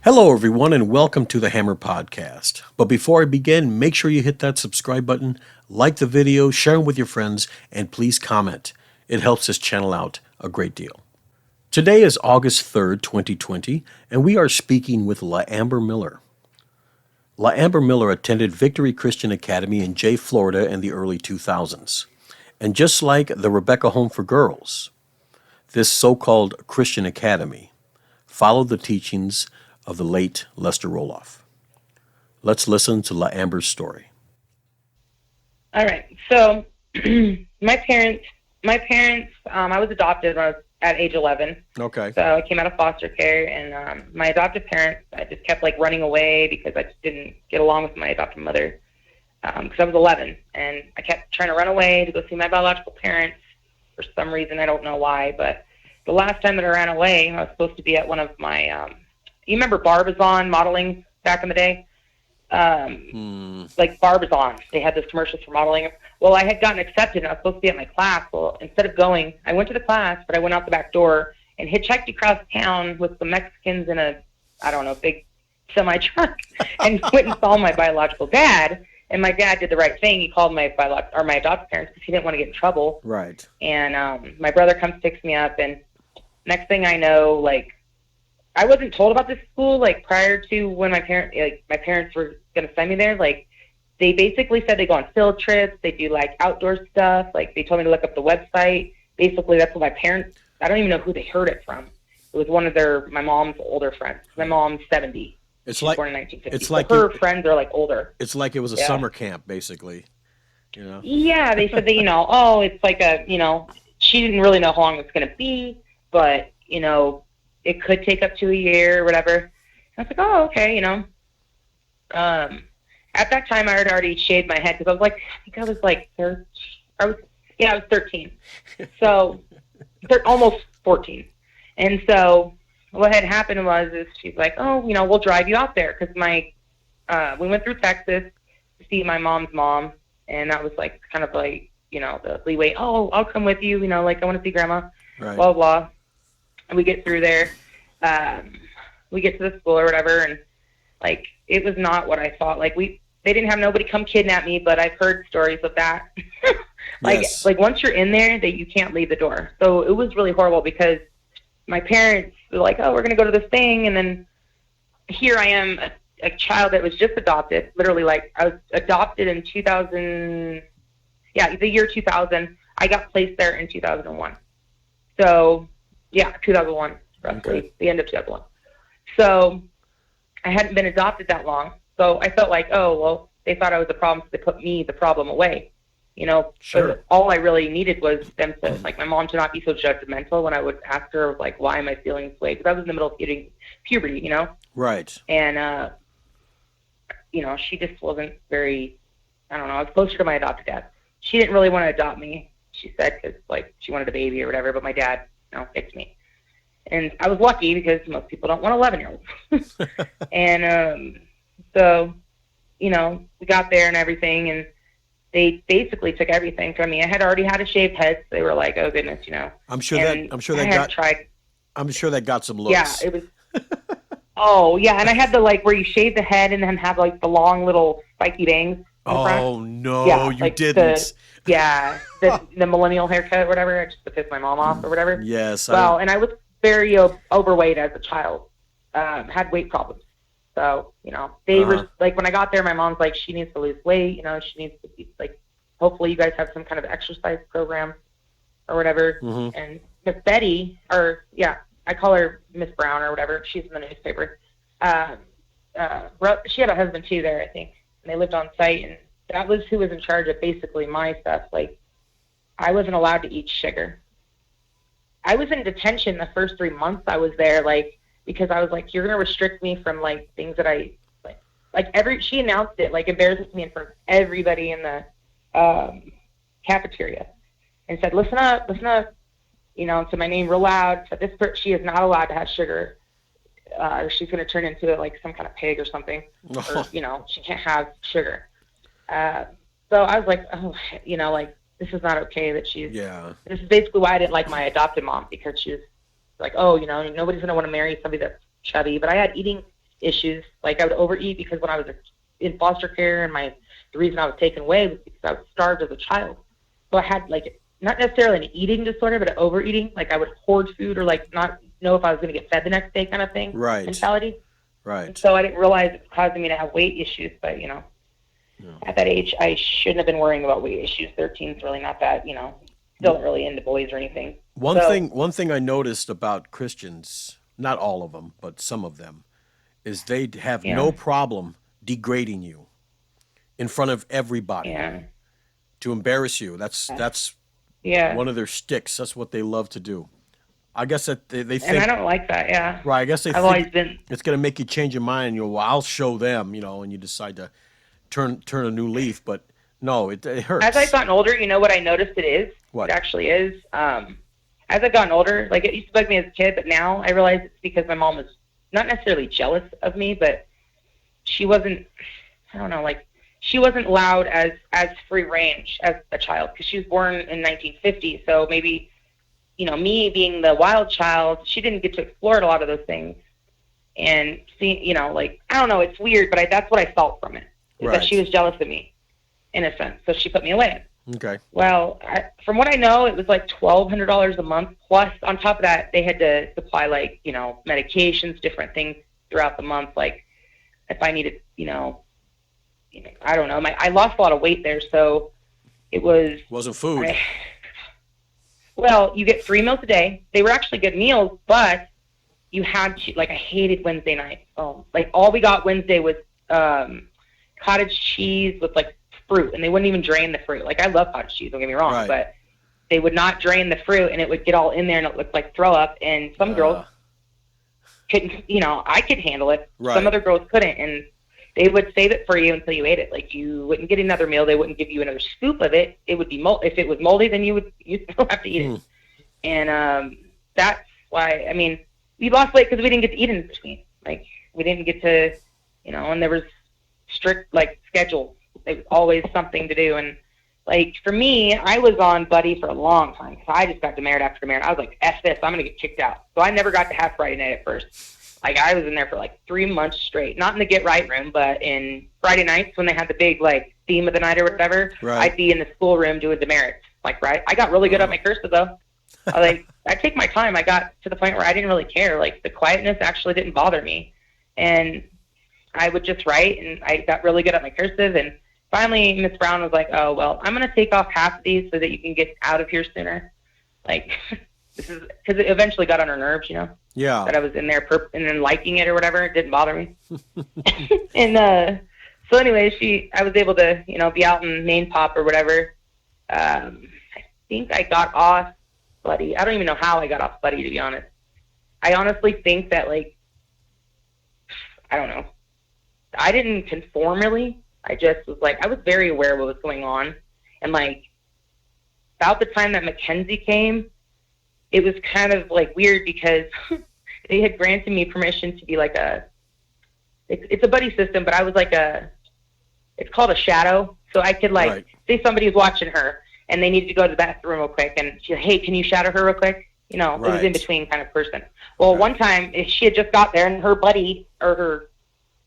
Hello, everyone, and welcome to the Hammer Podcast. But before I begin, make sure you hit that subscribe button, like the video, share them with your friends, and please comment. It helps this channel out a great deal. Today is August 3rd, 2020, and we are speaking with LaAmber Miller. LaAmber Miller attended Victory Christian Academy in Jay, Florida in the early 2000s. And just like the Rebekah Home for Girls, this so-called Christian academy followed the teachings of the late Lester Roloff. Let's listen to LaAmber's story. All right. So my parents, I was adopted when I was at age 11. Okay. So I came out of foster care, and my adoptive parents, I just kept running away because I just didn't get along with my adoptive mother because I was 11, and I kept trying to run away to go see my biological parents for some reason. I don't know why, but the last time that I ran away, I was supposed to be at one of my, you remember Barbizon modeling back in the day? Like Barbizon, they had those commercials for modeling. Well, I had gotten accepted, and I was supposed to be at my class. Well, instead of going, I went to the class, but I went out the back door and hitchhiked across town with some Mexicans in a, big semi-truck and went and saw my biological dad. And my dad did the right thing. He called my adoptive parents because he didn't want to get in trouble. Right. And my brother comes, picks me up, and next thing I know, I wasn't told about this school, prior to when my parents were going to send me there. They basically said they go on field trips, they do, outdoor stuff. They told me to look up the website. Basically, that's what my parents, I don't even know who they heard it from. It was one of my mom's older friends. My mom's 70. It's She was born in 1950. It's like her friends are, older. It's like it was a summer camp, basically. You know? Yeah, they said that, it's like a, she didn't really know how long it was going to be, but, it could take up to a year or whatever. And I was like, oh, okay, At that time, I had already shaved my head because I was 13. I was 13. So, almost 14. And so what had happened was she's like, oh, we'll drive you out there because we went through Texas to see my mom's mom, and that was the leeway. Oh, I'll come with you. I want to see grandma. Right. Blah, blah, blah. And we get through there. We get to the school or whatever, and it was not what I thought. They didn't have nobody come kidnap me, but I've heard stories of that. Yes. Once you're in there, that you can't leave the door. So it was really horrible because my parents were like, oh, we're going to go to this thing, and then here I am, a child that was just adopted. Literally, I was adopted in 2000. Yeah, the year 2000. I got placed there in 2001. So, yeah, 2001, roughly, Okay. the end of 2001. So I hadn't been adopted that long. So I felt oh, well, they thought I was the problem, so they put me, the problem, away. Sure. But all I really needed was them to, my mom to not be so judgmental when I would ask her, why am I feeling this way? Because I was in the middle of hitting puberty, Right. And, she just wasn't very, I don't know, I was closer to my adopted dad. She didn't really want to adopt me, she said, because, she wanted a baby or whatever, but my dad, picked me. And I was lucky because most people don't want 11-year-olds. And so, we got there and everything, and they basically took everything from me. I had already had a shaved head, so they were like, "Oh goodness, I'm sure that got some looks. Yeah, it was. Oh yeah, and I had the where you shave the head and then have the long little spiky bangs in front. Oh no, yeah, you didn't. The millennial haircut or whatever, just to piss my mom off or whatever. Yes. Well, and I was very overweight as a child. Had weight problems. So, they were when I got there, my mom's like, she needs to lose weight. She needs to be hopefully you guys have some kind of exercise program or whatever. Mm-hmm. And Miss Betty, I call her Miss Brown or whatever. She's in the newspaper. She had a husband too there, I think, and they lived on site. And that was who was in charge of basically my stuff. I wasn't allowed to eat sugar. I was in detention the first 3 months I was there, because I was you're going to restrict me from, things that I, she announced it, embarrassed me in front of everybody in the cafeteria and said, listen up, said my name real loud, said she is not allowed to have sugar, or she's going to turn into, some kind of pig or something, or, she can't have sugar. So I was this is not okay that she's, this is basically why I didn't like my adopted mom, because she was nobody's going to want to marry somebody that's chubby. But I had eating issues. Like I would overeat because when I was in foster care, and the reason I was taken away was because I was starved as a child. So I had like not necessarily an eating disorder, but an overeating. Like I would hoard food or like not know if I was going to get fed the next day, kind of thing. Right. Mentality. Right. And so I didn't realize it was causing me to have weight issues. But at that age, I shouldn't have been worrying about weight issues. 13's really not that. Still not really into boys or anything. One thing I noticed about Christians, not all of them, but some of them, is they have no problem degrading you in front of everybody to embarrass you. That's one of their sticks. That's what they love to do. I guess that they think. And I don't like that. Yeah. Right. I guess I've always been. It's going to make you change your mind. Well, I'll show them. And you decide to turn a new leaf. But no, it hurts. As I've gotten older, what I noticed it is. What? It actually is. As I've gotten older, like it used to bug me as a kid, but now I realize it's because my mom was not necessarily jealous of me, but she wasn't. I don't know, like. She wasn't allowed as free range as a child because she was born in 1950. So maybe, me being the wild child, she didn't get to explore a lot of those things. And see, like, I don't know, it's weird, but that's what I felt from it. Is that she was jealous of me, in a sense. So she put me away. Okay. Well, from what I know, it was like $1,200 a month. Plus, on top of that, they had to supply, like, medications, different things throughout the month. Like, if I needed, I don't know. I lost a lot of weight there, so it wasn't food. Well, you get 3 meals a day. They were actually good meals, but you had to, like, I hated Wednesday night. Oh, like all we got Wednesday was cottage cheese with like fruit, and they wouldn't even drain the fruit. Like I love cottage cheese, don't get me wrong, but they would not drain the fruit, and it would get all in there, and it looked like throw up. And some girls couldn't, I could handle it. Right. Some other girls couldn't, and they would save it for you until you ate it. Like you wouldn't get another meal. They wouldn't give you another scoop of it. It would be if it was moldy, then you still have to eat it. And that's why. I mean, we lost weight because we didn't get to eat in between. Like we didn't get to, and there was strict like schedules. There was always something to do. And like for me, I was on Buddy for a long time because I just got demerit after demerit. I was like, F this, I'm gonna get kicked out. So I never got to have Friday night at first. Like, I was in there for, like, 3 months straight. Not in the Get Right room, but in Friday nights when they had the big, like, theme of the night or whatever, I'd be in the school room doing demerits. Like, right? I got really good at my curses, though. I take my time. I got to the point where I didn't really care. Like, the quietness actually didn't bother me. And I would just write, and I got really good at my cursive. And finally, Miss Brown was like, oh, well, I'm going to take off half of these so that you can get out of here sooner. Like, this is because it eventually got on her nerves, Yeah. That I was in there and then liking it or whatever. It didn't bother me. And so anyway, I was able to, be out in Main Pop or whatever. I think I got off Buddy. I don't even know how I got off Buddy, to be honest. I honestly think that, like, I don't know. I didn't conform really. I just was like, I was very aware of what was going on. And, like, about the time that Mackenzie came, it was kind of like weird because they had granted me permission to be like it's a buddy system, but I was like it's called a shadow. So I could like say somebody's watching her and they needed to go to the bathroom real quick, and she's like, hey, can you shadow her real quick? It was in between kind of person. Well, one time she had just got there and her buddy or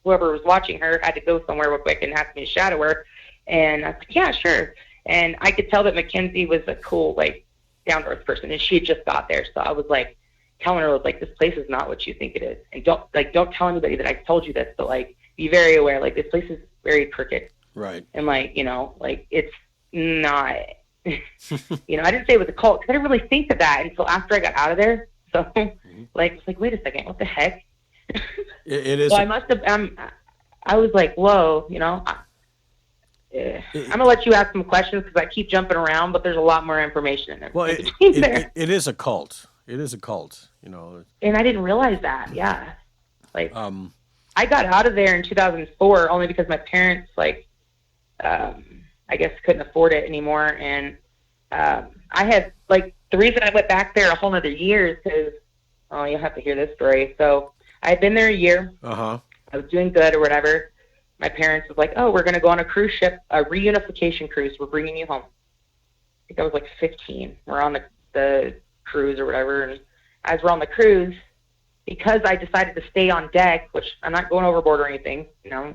whoever was watching her had to go somewhere real quick and asked me to shadow her. And I was like, yeah, sure. And I could tell that Mackenzie was a cool, like, down-to-earth person, and she had just got there. So I was like telling her, like, this place is not what you think it is, and don't tell anybody that I told you this, but like be very aware, like this place is very crooked, right? And like like it's not I didn't say it was a cult because I didn't really think of that until after I got out of there. So like it's like, wait a second, what the heck? It is. So I must have I was like, whoa, I'm going to let you ask some questions because I keep jumping around, but there's a lot more information in there. Well, it is a cult. It is a cult, And I didn't realize that, yeah. Like, I got out of there in 2004 only because my parents, like, I guess couldn't afford it anymore. And I had, like, the reason I went back there a whole other year is because, you'll have to hear this story. So I had been there a year. Uh-huh. I was doing good or whatever. My parents was like, oh, we're going to go on a cruise ship, a reunification cruise. We're bringing you home. I think I was like 15. We're on the cruise or whatever. And as we're on the cruise, because I decided to stay on deck, which I'm not going overboard or anything, you know,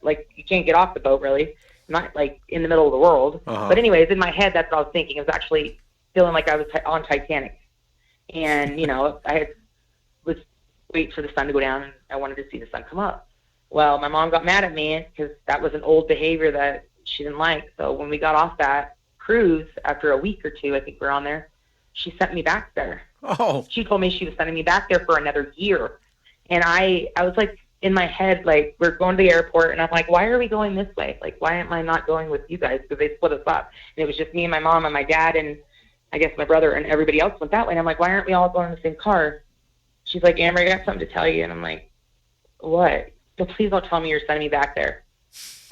like you can't get off the boat really. I'm not like in the middle of the world. But anyways, in my head, that's what I was thinking. I was actually feeling like I was on Titanic. And, you know, was wait for the sun to go down, and I wanted to see the sun come up. Well, my mom got mad at me because that was an old behavior that she didn't like. So when we got off that cruise, after a week or two, I think we were on there, she sent me back there. Oh. She told me she was sending me back there for another year. And I was like, in my head, like, we're going to the airport, and I'm like, why are we going this way? Like, why am I not going with you guys? Because they split us up. And it was just me and my mom and my dad and I guess my brother, and everybody else went that way. And I'm like, why aren't we all going in the same car? She's like, Amber, I got something to tell you. And I'm like, what? So please don't tell me you're sending me back there.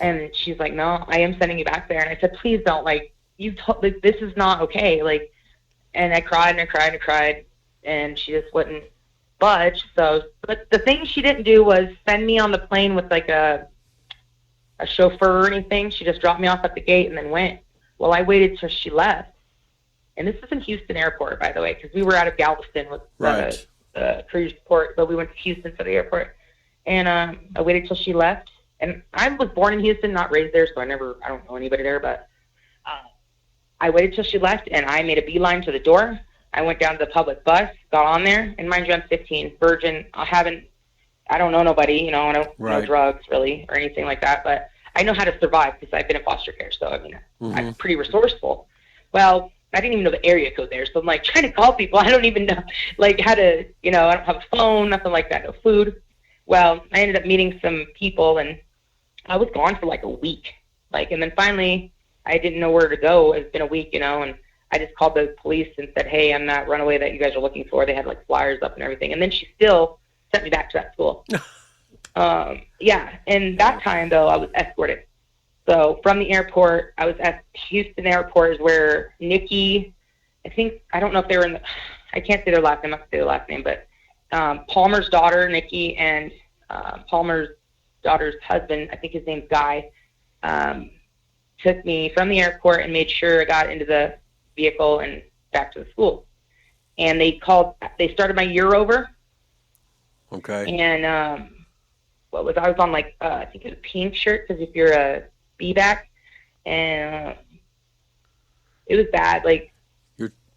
And she's like, no, I am sending you back there. And I said, please don't. Like, like, this is not okay. Like, and I cried and I cried and I cried, and she just wouldn't budge. So, but the thing she didn't do was send me on the plane with like a chauffeur or anything. She just dropped me off at the gate and then went. Well, I waited till she left. And this is in Houston Airport, by the way, because we were out of Galveston with the cruise port, but we went to Houston for the airport. And I waited till she left. And I was born in Houston, not raised there, so I don't know anybody there, but I waited till she left, and I made a beeline to the door. I went down to the public bus, got on there, and mind you, I'm 15, virgin. I don't know nobody, you know, I don't know drugs really or anything like that, but I know how to survive because I've been in foster care, so I mean, I'm pretty resourceful. Well, I didn't even know the area code there, so I'm like trying to call people. I don't even know like how to, you know, I don't have a phone, nothing like that, no food. Well, I ended up meeting some people, and I was gone for like a week. Like, and then finally, I didn't know where to go. It's been a week, you know, and I just called the police and said, hey, I'm that runaway that you guys are looking for. They had like flyers up and everything. And then she still sent me back to that school. Yeah. And that time, though, I was escorted. So from the airport, I was at Houston Airport is where Nikki, I don't know if they were I can't say their last name. I have to say their last name, but Palmer's daughter, Nikki, and Palmer's daughter's husband, I think his name's Guy, took me from the airport and made sure I got into the vehicle and back to the school. And they started my year over. Okay. And I was on like, I think it was a pink shirt, because if you're a B-back, and it was bad. Like,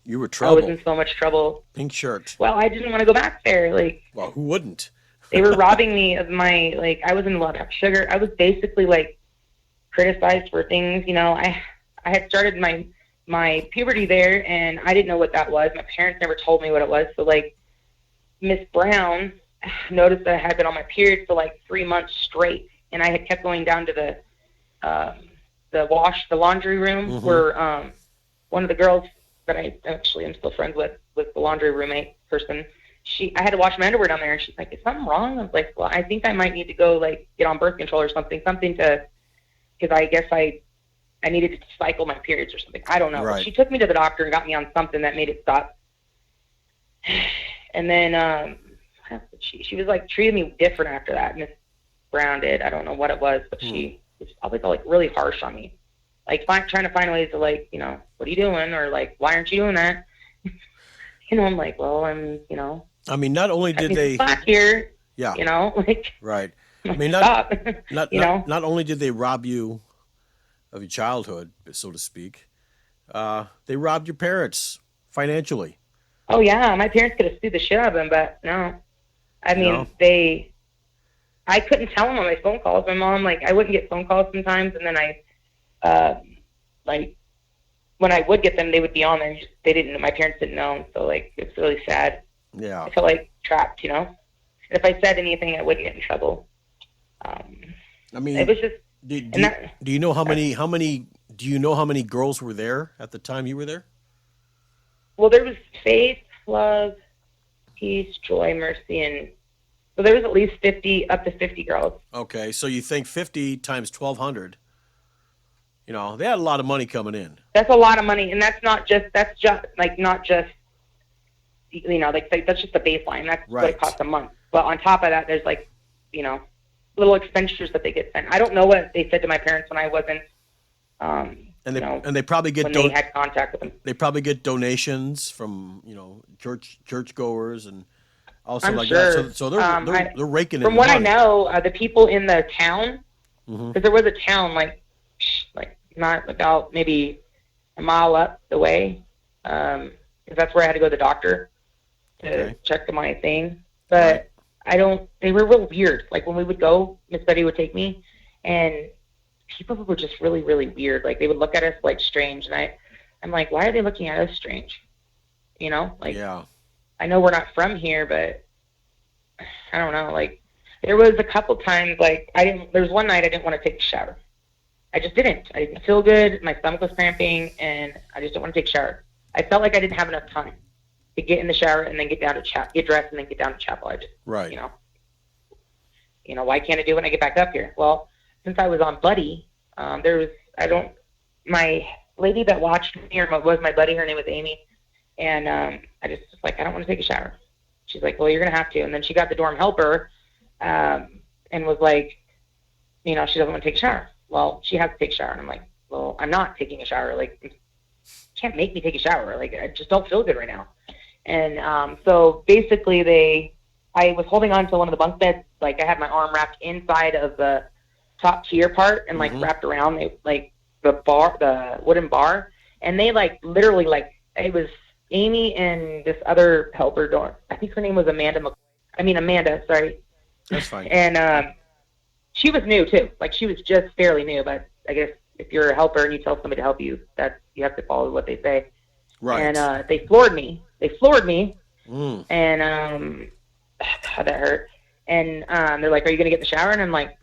you were trouble. I was in so much trouble. Pink shirt. Well, I didn't want to go back there. Like, well, who wouldn't? They were robbing me of my, like, I was in a lot of sugar. I was basically like criticized for things, you know. I had started my puberty there, and I didn't know what that was. My parents never told me what it was. So like Miss Brown noticed that I had been on my period for like 3 months straight, and I had kept going down to the laundry room where one of the girls that I actually am still friends with the laundry roommate person. I had to wash my underwear down there, and she's like, is something wrong? I was like, well, I think I might need to go like get on birth control or something to, because I guess I needed to cycle my periods or something. I don't know. Right. She took me to the doctor and got me on something that made it stop. And then she was like treating me different after that. Miss Brown did. I don't know what it was, but she was always like really harsh on me. Like trying to find ways to like, you know, what are you doing? Or like, why aren't you doing that? You know, I'm like, well, I'm, you know. I mean, not only did they back here, yeah, you know, like, right. I mean, not only did they rob you of your childhood, so to speak, they robbed your parents financially. Oh yeah, my parents could have sued the shit out of them, but no. I mean, I couldn't tell them on my phone calls. My mom, like, I wouldn't get phone calls sometimes, and then like, when I would get them, they would be on there. My parents didn't know, so like, it's really sad. Yeah. I felt like trapped, you know. And if I said anything, I would get in trouble. I mean, it was just. Do you know how many? Do you know how many girls were there at the time you were there? Well, there was faith, love, peace, joy, mercy, and so there was at least up to 50 girls. Okay, so you think 50 times 1,200? You know, they had a lot of money coming in. That's a lot of money, and that's just not just, you know, like that's just the baseline. That's what it costs a month. But on top of that, there's like, you know, little expenditures that they get sent. I don't know what they said to my parents when I wasn't. And they probably get they had contact with them. They probably get donations from, you know, church goers and Also I'm like sure. that. So they're raking in from the what money. I know, the people in the town, Mm-hmm. because there was a town like not about maybe a mile up the way, because that's where I had to go to the doctor to check my thing. But they were real weird. Like when we would go, Miss Betty would take me, and people were just really, really weird. Like they would look at us like strange, and I'm like, why are they looking at us strange? You know, like I know we're not from here, but I don't know. Like there was a couple times like there was one night I didn't want to take a shower. I just didn't. I didn't feel good. My stomach was cramping, and I just didn't want to take a shower. I felt like I didn't have enough time to get in the shower and then get down to get dressed and then get down to chapel. I just, you know, why can't I do it when I get back up here? Well, since I was on buddy, my lady that watched me or was my buddy, her name was Amy, and I just was like, I don't want to take a shower. She's like, well, you're going to have to. And then she got the dorm helper and was like, you know, she doesn't want to take a shower. Well, she has to take a shower. And I'm like, well, I'm not taking a shower. Like, you can't make me take a shower. Like, I just don't feel good right now. And so basically I was holding on to one of the bunk beds. Like, I had my arm wrapped inside of the top tier part and, like, wrapped around, the wooden bar. And they, like, literally, like, it was Amy and this other helper dorm. I think her name was Amanda, sorry. That's fine. And she was new, too. Like, she was just fairly new, but I guess if you're a helper and you tell somebody to help you, you have to follow what they say. Right. And they floored me. And God, that hurt. And they're like, are you going to get in the shower? And I'm like,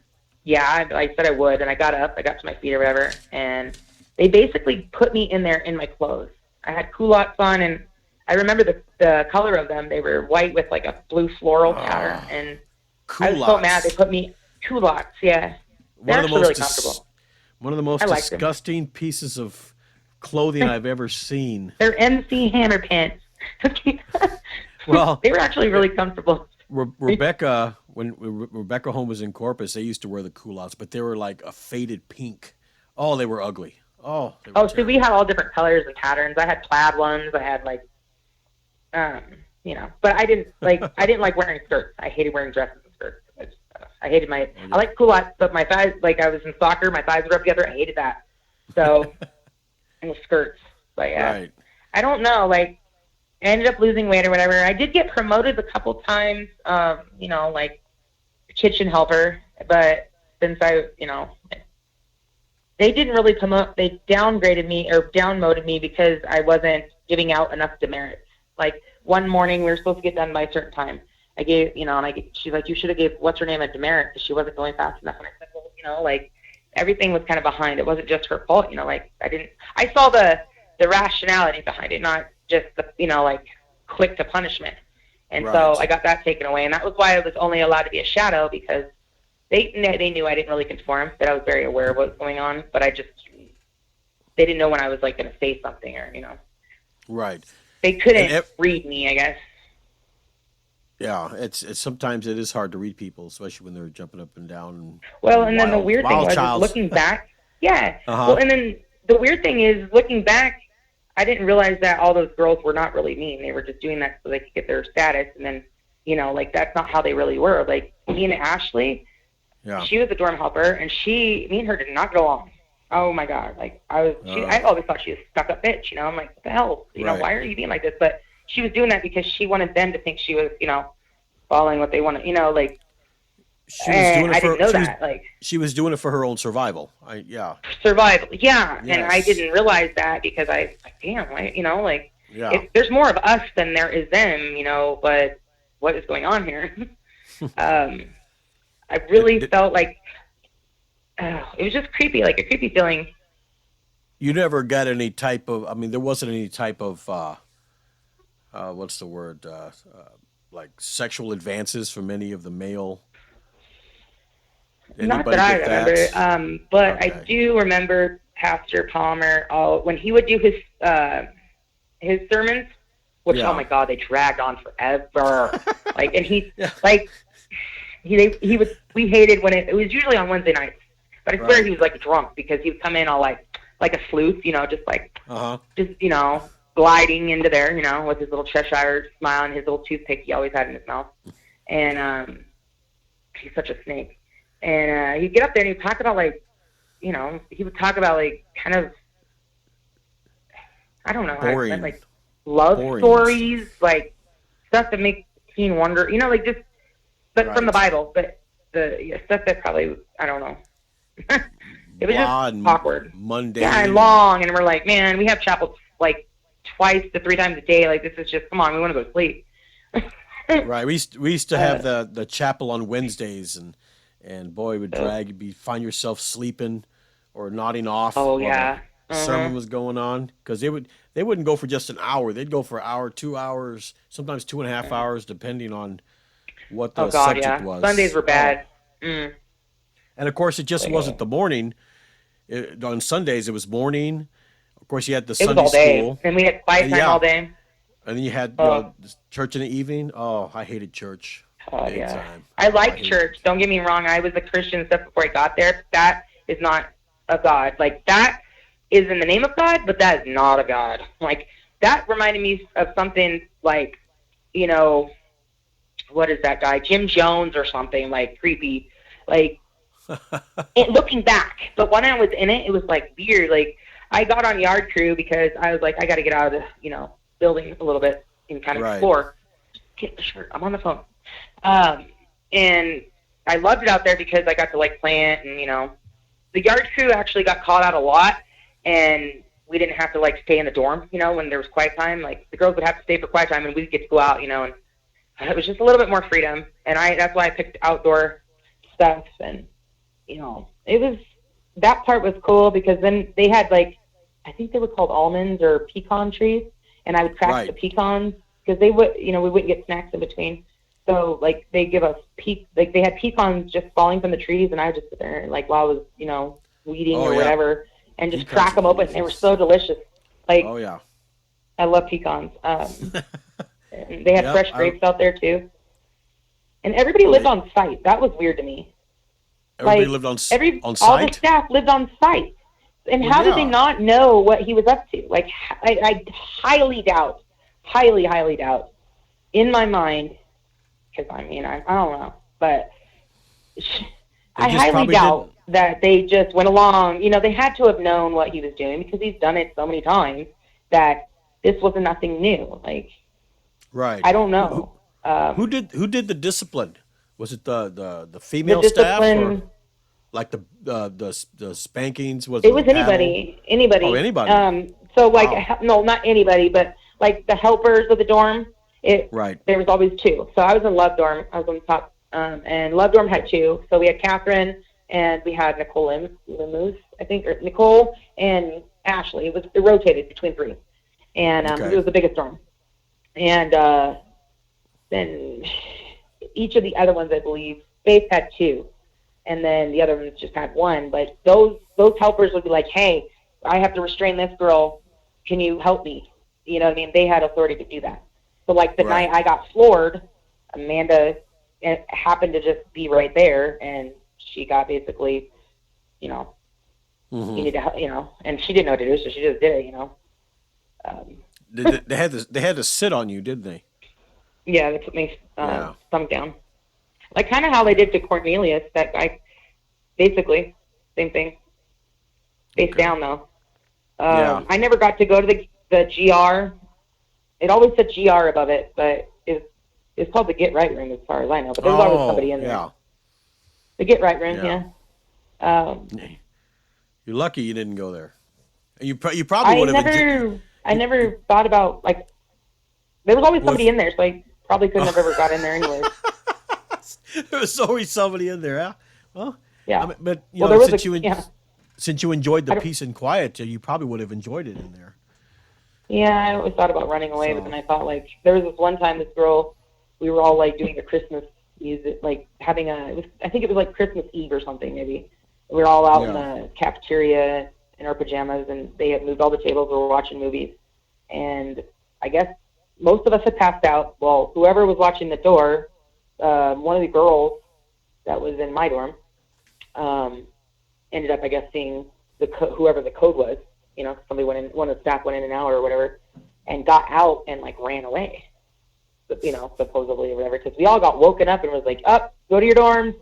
yeah, I said I would. And I got up. I got to my feet or whatever. And they basically put me in there in my clothes. I had culottes on, and I remember the color of them. They were white with like a blue floral pattern. And culottes. I was so mad. They put me culottes. Yeah, they're actually really comfortable. One of the most disgusting pieces of clothing I've ever seen. They're MC Hammer pants. Well, they were actually really comfortable. Rebekah, when Rebekah home was in Corpus, they used to wear the culottes, but they were like a faded pink. Oh, they were ugly. Oh, so we had all different colors and patterns. I had plaid ones. I had like, you know, but I didn't like wearing skirts. I hated wearing dresses and skirts. I hated I like culottes, but my thighs, like I was in soccer, my thighs were up together. I hated that. So, and the skirts. But yeah, right. I don't know. Like, I ended up losing weight or whatever. I did get promoted a couple times, you know, like kitchen helper. But since they didn't really promote. They downgraded me or downmoded me because I wasn't giving out enough demerits. Like one morning we were supposed to get done by a certain time. I gave, you know, and she's like, you should have gave what's her name a demerit because she wasn't going fast enough. And I said, well, you know, like everything was kind of behind. It wasn't just her fault, you know. Like I saw the rationality behind it, not just the, you know, like quick to punishment. And so I got that taken away, and that was why I was only allowed to be a shadow because they knew I didn't really conform, that I was very aware of what was going on, but they didn't know when I was like going to say something or, you know. Right. They couldn't read me, I guess. Yeah, it's sometimes it is hard to read people, especially when they're jumping up and down. And then the weird thing was looking back. Yeah. Well, and then the weird thing is looking back, I didn't realize that all those girls were not really mean. They were just doing that so they could get their status, and then, you know, like that's not how they really were. Like me and Ashley. Yeah. She was a dorm helper, and me and her did not get along. Oh my God! Like I always thought she was a stuck-up bitch. You know, I'm like, what the hell? You know, why are you being like this? But she was doing that because she wanted them to think she was, you know, following what they wanted. You know, like. I didn't know that. Like she was doing it for her own survival. Survival, yeah. Yes. And I didn't realize that because you know, like there's more of us than there is them. You know, but what is going on here? I really felt like it was just creepy, like a creepy feeling. You never got any type of, I mean, there wasn't any type of, what's the word, like sexual advances from any of the male. Not that I remember, but okay. I do remember Pastor Palmer, when he would do his sermons, which, oh my God, they dragged on forever. Like, and we hated when it was usually on Wednesday nights, but I swear he was like drunk because he would come in all like a sleuth, you know, just like, just, you know, gliding into there, with his little Cheshire smile and his little toothpick he always had in his mouth. And he's such a snake. And he'd get up there and he'd talk about, like, he would talk about, like, kind of, I don't know, like love stories, like stuff that makes teen wonder, like just, but from the Bible, but the stuff that probably, I don't know. It was just awkward. Mundane. Yeah, and long, and we're like, man, we have chapel like 2 to 3 times a day. Like, this is just, come on, we want to go to sleep. Right. We used to have the chapel on Wednesdays, and boy, it would drag. You'd find yourself sleeping or nodding off. Oh, yeah. The sermon was going on, because they wouldn't go for just an hour. They'd go for an hour, 2 hours, sometimes 2.5 hours, depending on what the subject was. Sundays were bad. And of course, it just wasn't the morning. On Sundays, it was morning. Of course, you had the Sunday school. And we had quiet time all day. And then you had church in the evening. Oh, I hated church. Oh, yeah. I liked church. Don't get me wrong. I was a Christian and stuff before I got there. That is not a God. Like, that is in the name of God, but that is not a God. Like, that reminded me of something like, what is that guy? Jim Jones or something, like, creepy. Like, looking back. But when I was in it, it was, like, weird. Like, I got on yard crew because I was like, I got to get out of the, building a little bit and kind of explore. Get the shirt. I'm on the phone. And I loved it out there because I got to, like, plant and, the yard crew actually got called out a lot, and we didn't have to, like, stay in the dorm, when there was quiet time. Like, the girls would have to stay for quiet time, and we'd get to go out, and it was just a little bit more freedom. And that's why I picked outdoor stuff. And, it was, that part was cool because then they had, like, I think they were called almonds or pecan trees, and I would crack the pecans because they would, we wouldn't get snacks in between. So, like, they give us they had pecans just falling from the trees, and I would just sit there, like, while I was, weeding or whatever, and just crack them open. They were so delicious. Like, oh yeah, I love pecans. And they had fresh grapes out there too. And everybody lived on site. That was weird to me. Everybody lived on site? All the staff lived on site. And how did they not know what he was up to? Like, I highly doubt, highly doubt, in my mind, because, I don't know, but I highly doubt that they just went along. They had to have known what he was doing because he's done it so many times that this was nothing new. Like, right. I don't know. Who did the discipline? Was it the female staff, or like the spankings? It was anybody. Oh, anybody. So, like, no, not anybody, but like the helpers of the dorm. There was always 2. So I was in Love Dorm. I was on the top, and Love Dorm had 2. So we had Catherine and we had Nicole Limus, I think, or Nicole and Ashley. It rotated between 3, and it was the biggest dorm. And then each of the other ones, I believe, Faith had 2, and then the other ones just had 1. But those helpers would be like, "Hey, I have to restrain this girl. Can you help me?" You know what I mean? They had authority to do that. So, like, the night I got floored, Amanda happened to just be right there, and she got basically, you need to, and she didn't know what to do, so she just did it, They had to sit on you, didn't they? Yeah, they put me thumb down. Like, kind of how they did to Cornelius, that guy, basically, same thing. Face down, though. I never got to go to the GR. It always said GR above it, but it's called the Get Right Room as far as I know. But there's always somebody in there. Yeah. The Get Right Room, You're lucky you didn't go there. You probably would have. I never thought about, like, there was always somebody in there, so I probably couldn't have ever got in there anyway. There was always somebody in there, huh? Well, yeah. I mean, but since you enjoyed the peace and quiet, you probably would have enjoyed it in there. Yeah, I always thought about running away, but then I thought, like, there was this one time this girl, we were all, like, doing a Christmas music, like, I think it was like Christmas Eve or something, maybe. We were all out in the cafeteria in our pajamas, and they had moved all the tables. We were watching movies, and I guess most of us had passed out. Well, whoever was watching the door, one of the girls that was in my dorm, ended up, I guess, seeing whoever the code was. Somebody went in, one of the staff went in an hour or whatever, and got out and like ran away, supposedly or whatever, because we all got woken up and was like, up, go to your dorms.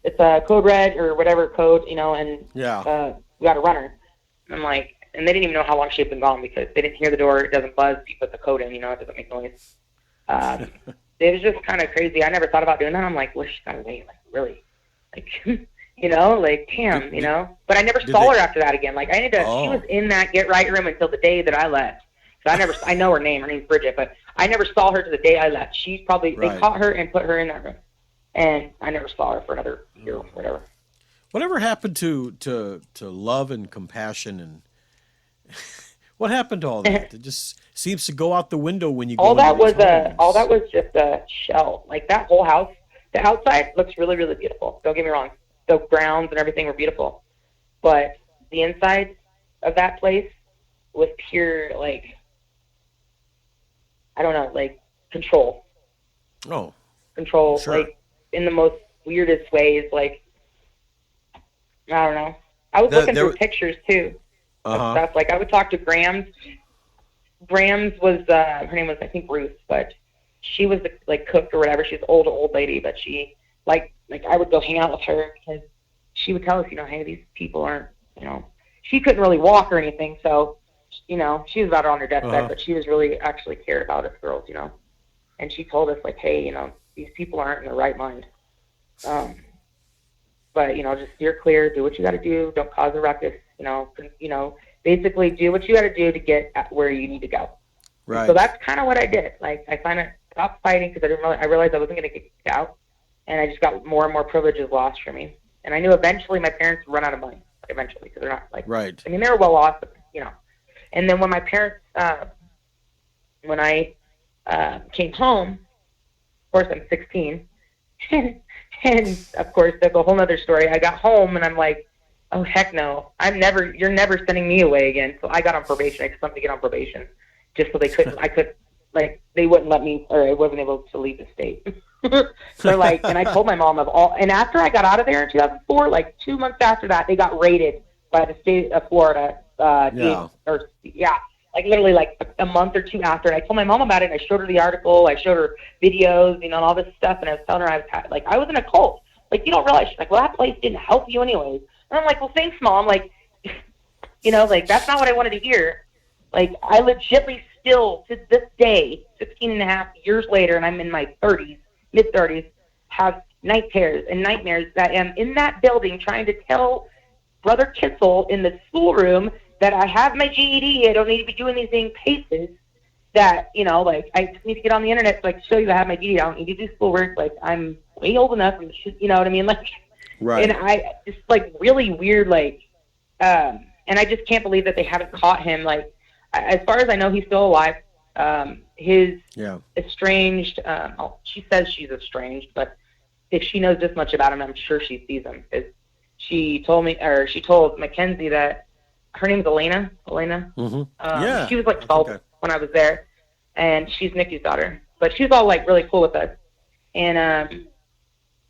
It's a code red or whatever code, and we got a runner. I'm like, and they didn't even know how long she had been gone because they didn't hear the door. It doesn't buzz. You put the code in, it doesn't make noise. It was just kind of crazy. I never thought about doing that. I'm like, well, she got away, like really, like, like damn, But I never saw her after that again. Like she was in that get right room until the day that I left. So I know her name. Her name's Bridget, but I never saw her to the day I left. She's probably they caught her and put her in that room, and I never saw her for another year or whatever. Whatever happened to love and compassion, and what happened to all that? It just seems to go out the window when you go. All that was just a shell. Like that whole house, the outside looks really, really beautiful. Don't get me wrong. The grounds and everything were beautiful, but the inside of that place was pure, like, I don't know, like control. Oh, control, sure. Like in the most weirdest ways. Like, I don't know. I was looking through pictures too. Of stuff. Like I would talk to Grams. Grams was her name was I think Ruth, but she was like cook or whatever. She's an old lady, but she like I would go hang out with her because she would tell us, hey, these people aren't, she couldn't really walk or anything, so she was about on her deathbed, but she was really actually cared about us girls, and she told us like, hey, these people aren't in their right mind, but just steer clear, do what you got to do, don't cause a ruckus, basically do what you got to do to get where you need to go. Right. So that's kind of what I did. Like I kind of stopped fighting because I realized I wasn't going to get kicked out, and I just got more and more privileges lost for me. And I knew eventually my parents would run out of money. Eventually, because they're not like right. I mean, they were well off, but, And then when my parents, when I came home, of course I'm 16, and of course that's a whole other story. I got home and I'm like, oh heck no, you're never sending me away again. So I got on probation. I just wanted to get on probation, just so they wouldn't let me, or I wasn't able to leave the state. So and I told my mom and after I got out of there in 2004, like 2 months after that, they got raided by the state of Florida. Like literally like a month or two after. And I told my mom about it, and I showed her the article, I showed her videos, all this stuff, and I was telling her I was in a cult. Like, you don't realize. She's like, well, that place didn't help you anyways. And I'm like, well, thanks, Mom. Like, that's not what I wanted to hear. Like, I legitimately still, to this day, 16 and a half years later, and I'm in my 30s, mid-30s, have night terrors and nightmares that I'm in that building trying to tell Brother Kissel in the schoolroom that I have my GED, I don't need to be doing these dang paces, that, I just need to get on the internet so I can show you I have my GED, I don't need to do schoolwork, like, I'm way old enough, and you know what I mean, like, right. And I, just, like, really weird, like, and I just can't believe that they haven't caught him, like, as far as I know, he's still alive. His estranged, she says she's estranged, but if she knows this much about him, I'm sure she sees him. She told Mackenzie that her name's Elena. Mm-hmm. She was like 12 when I was there, and she's Nikki's daughter. But she was all like really cool with us. And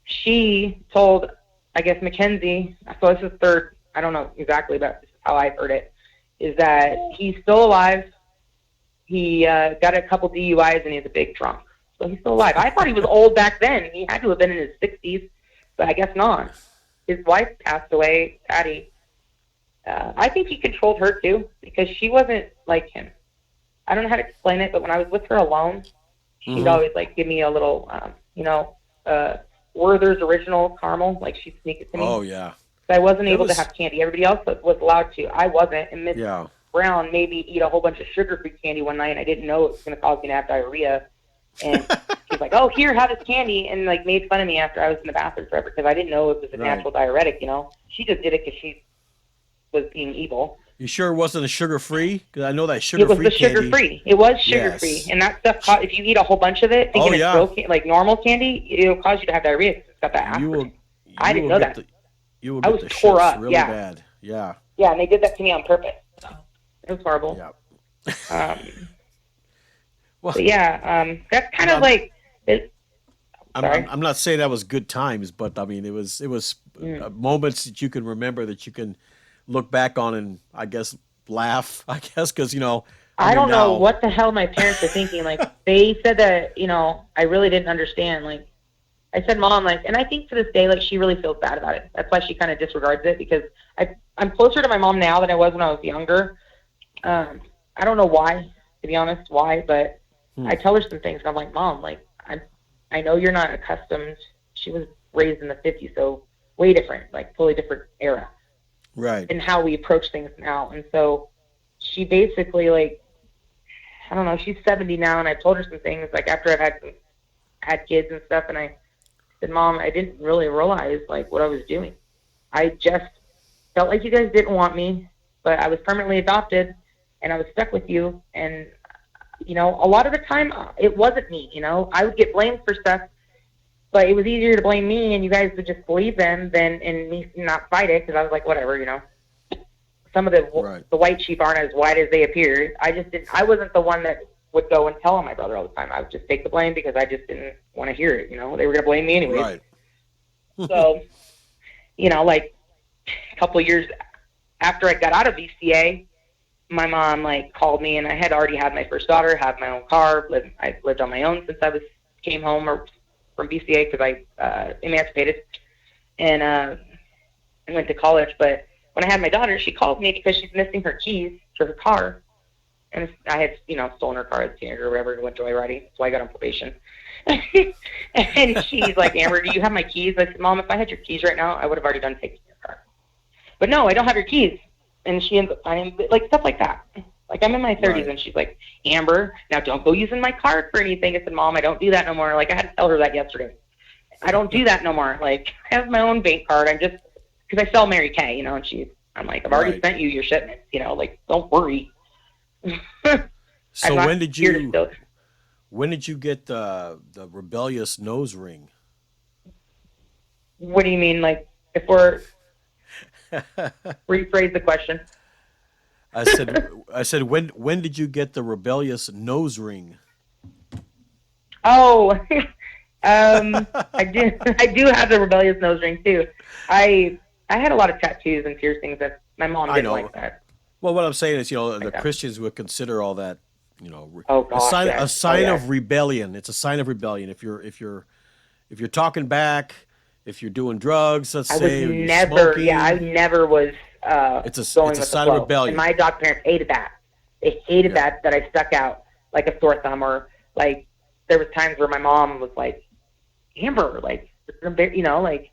she told, I guess, Mackenzie, so this is third, I don't know exactly, but this is how I've heard it, is that he's still alive. He got a couple DUIs, and he's a big drunk. So he's still alive. I thought he was old back then. He had to have been in his 60s, but I guess not. His wife passed away, Patty. I think he controlled her, too, because she wasn't like him. I don't know how to explain it, but when I was with her alone, she'd always, like, give me a little, Werther's Original caramel. Like, she'd sneak it to me. Oh, yeah. So I wasn't able to have candy. Everybody else was allowed to. I wasn't. And Miss Brown made me eat a whole bunch of sugar-free candy one night, and I didn't know it was going to cause me to have diarrhea. And she's like, oh, here, have this candy, and, like, made fun of me after I was in the bathroom forever because I didn't know it was a natural diuretic, She just did it because she was being evil. You sure it wasn't a sugar-free? Because I know that sugar-free candy. It was the sugar-free. It was sugar-free. Yes. And that stuff, if you eat a whole bunch of it, thinking it's real, like normal candy, it'll cause you to have diarrhea because it's got that aspartame. I didn't know that. I was tore up really bad. Yeah, and they did that to me on purpose. It was horrible. Yeah. Well, that's kind of like. I'm not saying that was good times, but I mean it was moments that you can remember that you can look back on and I guess laugh. I guess because I don't know what the hell my parents were thinking. Like, they said that, I really didn't understand. Like, I said, Mom, like, and I think to this day, like, she really feels bad about it. That's why she kind of disregards it, because I'm closer to my mom now than I was when I was younger. I don't know why, to be honest, but I tell her some things, and I'm like, Mom, like, I know you're not accustomed. She was raised in the 50s, so way different, like, totally different era. Right. And how we approach things now. And so she basically, like, I don't know, she's 70 now, and I told her some things, like, after I've had kids and stuff, and I said, Mom, I didn't really realize, like, what I was doing. I just felt like you guys didn't want me, but I was permanently adopted, and I was stuck with you, and, a lot of the time, it wasn't me, I would get blamed for stuff, but it was easier to blame me, and you guys would just believe them and me not fight it, because I was like, whatever, Some of the white sheep aren't as white as they appear. I wasn't the one that would go and tell on my brother all the time. I would just take the blame because I just didn't want to hear it. They were going to blame me anyway. Right. So, like a couple of years after I got out of VCA, my mom like called me, and I had already had my first daughter, had my own car. I lived on my own since I came home from VCA because I emancipated and I went to college. But when I had my daughter, she called me because she's missing her keys to her car. And I had, stolen her car as a teenager or whatever, went joyriding, so I got on probation. And she's like, Amber, do you have my keys? I said, Mom, if I had your keys right now, I would have already done taking your car. But no, I don't have your keys. And she ends up finding, like, stuff like that. Like, I'm in my 30s, and she's like, Amber, now don't go using my card for anything. I said, Mom, I don't do that no more. Like, I had to tell her that yesterday. I don't do that no more. Like, I have my own bank card. I'm just, because I sell Mary Kay, and I'm like, I've already sent you your shipment, like, don't worry. So when did you get the rebellious nose ring? What do you mean, like, before? Rephrase the question. I said when did you get the rebellious nose ring? Oh, I do have the rebellious nose ring too. I had a lot of tattoos and piercings that my mom didn't like that. Well, what I'm saying is, the Christians would consider all that, a sign of rebellion. It's a sign of rebellion. If you're talking back, if you're doing drugs, let's say, or you're smoking. I never was. It's a sign of rebellion. And my adopted parents hated that. They hated that I stuck out like a sore thumb, or like there was times where my mom was like, Amber, like, like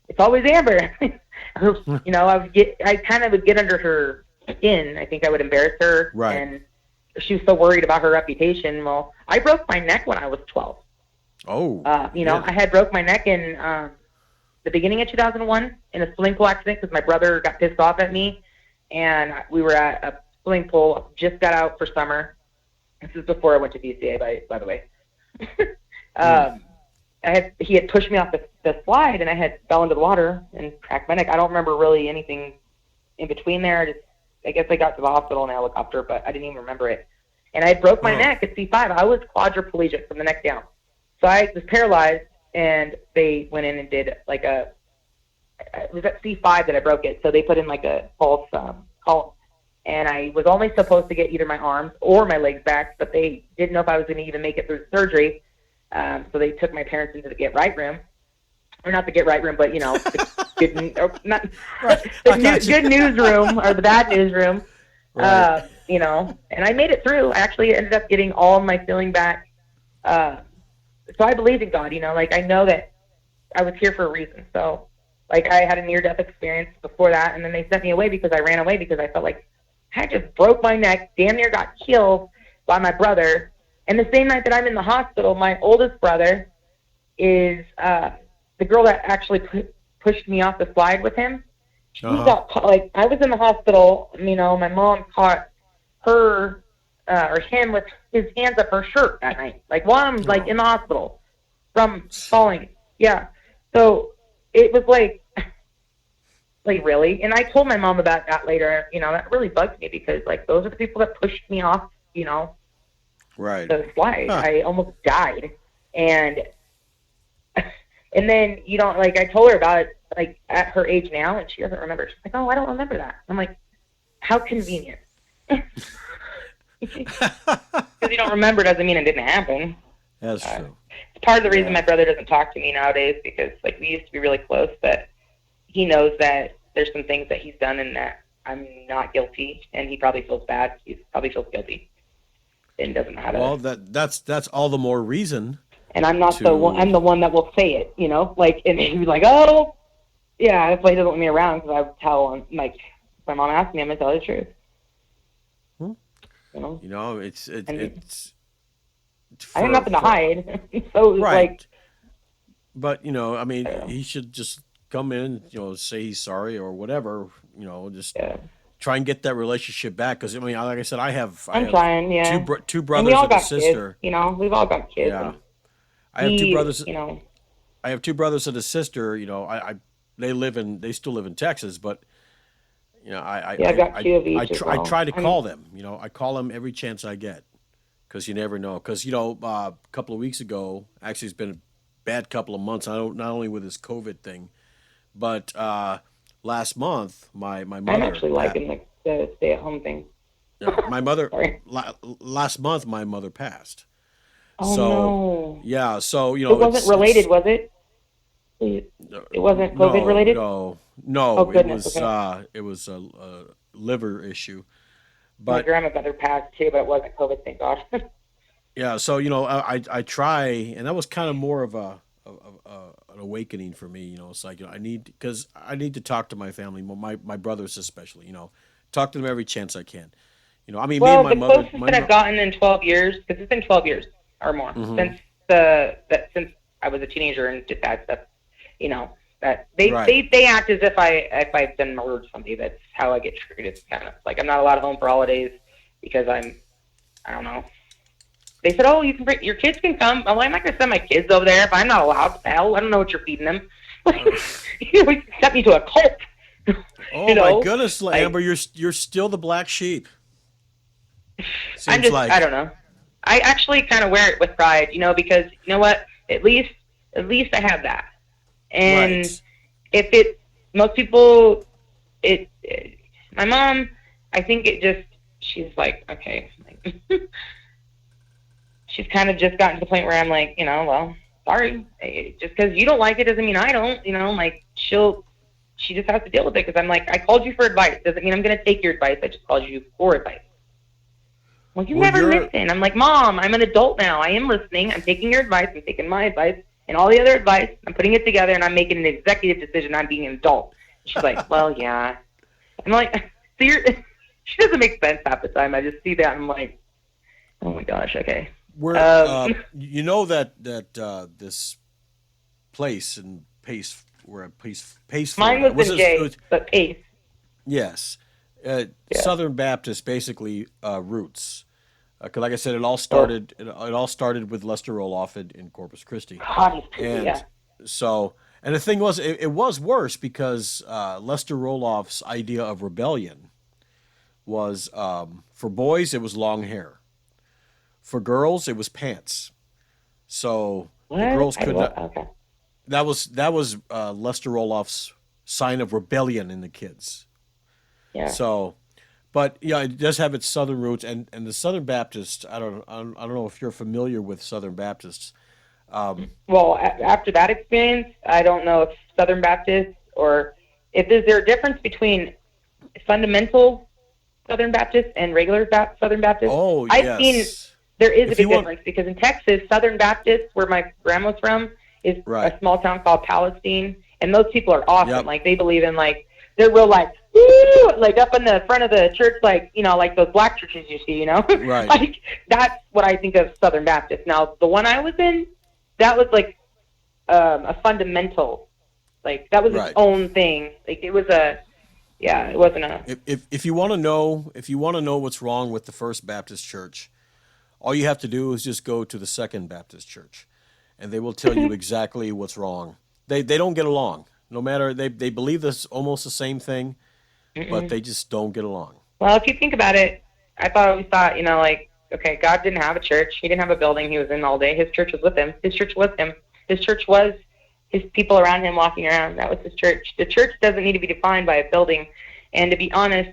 it's always Amber. I kind of would get under her skin. I think I would embarrass her. Right. And she was so worried about her reputation. Well, I broke my neck when I was 12. Oh. I had broke my neck in the beginning of 2001 in a swimming pool accident because my brother got pissed off at me, and we were at a swimming pool, just got out for summer. This is before I went to VCA, by the way. He had pushed me off the slide, and I had fell into the water and cracked my neck. I don't remember really anything in between there. I guess I got to the hospital in a helicopter, but I didn't even remember it. And I broke my neck at C5. I was quadriplegic from the neck down. So I was paralyzed, and they went in and did like it was at C5 that I broke it. So they put in like a false column. And I was only supposed to get either my arms or my legs back, but they didn't know if I was going to even make it through the surgery. So they took my parents into the get right room. Or not the get right room, but, the good news room or the bad news room. Right. And I made it through. I actually ended up getting all my feeling back. So I believed in God, like I know that I was here for a reason. So like I had a near-death experience before that, and then they sent me away because I ran away because I felt like I just broke my neck, damn near got killed by my brother. And the same night that I'm in the hospital, my oldest brother is the girl that actually pushed me off the slide with him. She got caught, like I was in the hospital, my mom caught her or him with his hands up her shirt that night, like while I'm like in the hospital from falling. Yeah. So it was like really. And I told my mom about that later. That really bugged me because like those are the people that pushed me off, right, the slide. I almost died. And then, like I told her about it, like at her age now, and she doesn't remember. She's like, oh, I don't remember that. I'm like, how convenient. Because you don't remember doesn't mean it didn't happen. That's true. It's part of the reason my brother doesn't talk to me nowadays, because like we used to be really close, but he knows that there's some things that he's done and that I'm not guilty, and he probably feels bad. He probably feels guilty and doesn't know how to. Well, that's all the more reason. And I'm not the one. I'm the one that will say it, you know. Like, and he'd be like, "Oh, yeah." That's why he doesn't want me around, because I would tell him, like, if my mom asks me, I'm gonna tell her the truth. You know, it's I have nothing to hide, so it's like. But I mean, he should just come in, say he's sorry or whatever, just try and get that relationship back. Because I mean, like I said, I'm trying, yeah. Two brothers and a sister. Kids, we've all got kids. Yeah, I have two brothers. I have two brothers and a sister. They still live in Texas, but I got two of each. I try to call them. I call them every chance I get, because you never know. Because a couple of weeks ago, actually, it's been a bad couple of months. Not only with this COVID thing, but last month, my mother. I'm actually liking the stay-at-home thing. My mother. Last month, my mother passed. Oh no! Yeah, so it wasn't related, was it? It wasn't COVID related. No. Oh, goodness, it was a liver issue. But my grandmother passed too, but it wasn't COVID. Thank God. Yeah, so I try, and that was kind of more of an awakening for me. It's like I need to talk to my family, my brothers especially. Talk to them every chance I can. I mean, me and my mother. The closest that I've gotten in 12 years, because it's been 12 years or more since I was a teenager and did that stuff. That they act as if I've done murdered somebody. That's how I get treated. It's kind of like I'm not allowed home for holidays because I don't know. They said, "Oh, you can bring your kids can come." I'm like, I'm not gonna send my kids over there if I'm not allowed. Hell, I don't know what you're feeding them. You sent me to a cult. Oh my goodness, LaAmber, you're still the black sheep. I don't know. I actually kind of wear it with pride, because you know what? At least I have that. And most people, my mom, I think she's like, okay. She's kind of just gotten to the point where I'm like, well, sorry. Just because you don't like it doesn't mean I don't, she just has to deal with it, because I'm like, I called you for advice. Doesn't mean I'm going to take your advice. I just called you for advice. Well, you never listen. I'm like, Mom, I'm an adult now. I am listening. I'm taking your advice. I'm taking my advice and all the other advice. I'm putting it together, and I'm making an executive decision on being an adult. She's like, well, yeah. I'm like, she doesn't make sense half the time. I just see that, and I'm like, oh my gosh, okay. That this place in Pace, where Pace, mine was in J, but Pace. Yes, Southern Baptist, basically roots. Because, like I said, it all started with Lester Roloff in Corpus Christi. So, and the thing was, it was worse because Lester Roloff's idea of rebellion was, for boys it was long hair, for girls it was pants. So the girls could not. Okay. That was Lester Roloff's sign of rebellion in the kids. Yeah. So. But yeah, it does have its Southern roots, and the Southern Baptists. I don't know if you're familiar with Southern Baptists. Well, after that experience, I don't know if Southern Baptists or if is there a difference between fundamental Southern Baptists and regular Southern Baptists. Oh, I've seen there is a big difference because in Texas, Southern Baptists, where my grandma's from, is a small town called Palestine, and those people are awesome. Yep. Like they believe in they're real woo, like up in the front of the church, like those black churches you see, Right. Like that's what I think of Southern Baptist. Now the one I was in, that was like a fundamental, like that was its own thing. Like it was it wasn't a. If you want to know what's wrong with the First Baptist Church, all you have to do is just go to the Second Baptist Church, and they will tell you exactly what's wrong. They don't get along. No matter they believe this almost the same thing. But they just don't get along. Well, if you think about it, I always thought, okay, God didn't have a church. He didn't have a building he was in all day. His church was with him. His church was him. His church was his people around him walking around. That was his church. The church doesn't need to be defined by a building. And to be honest,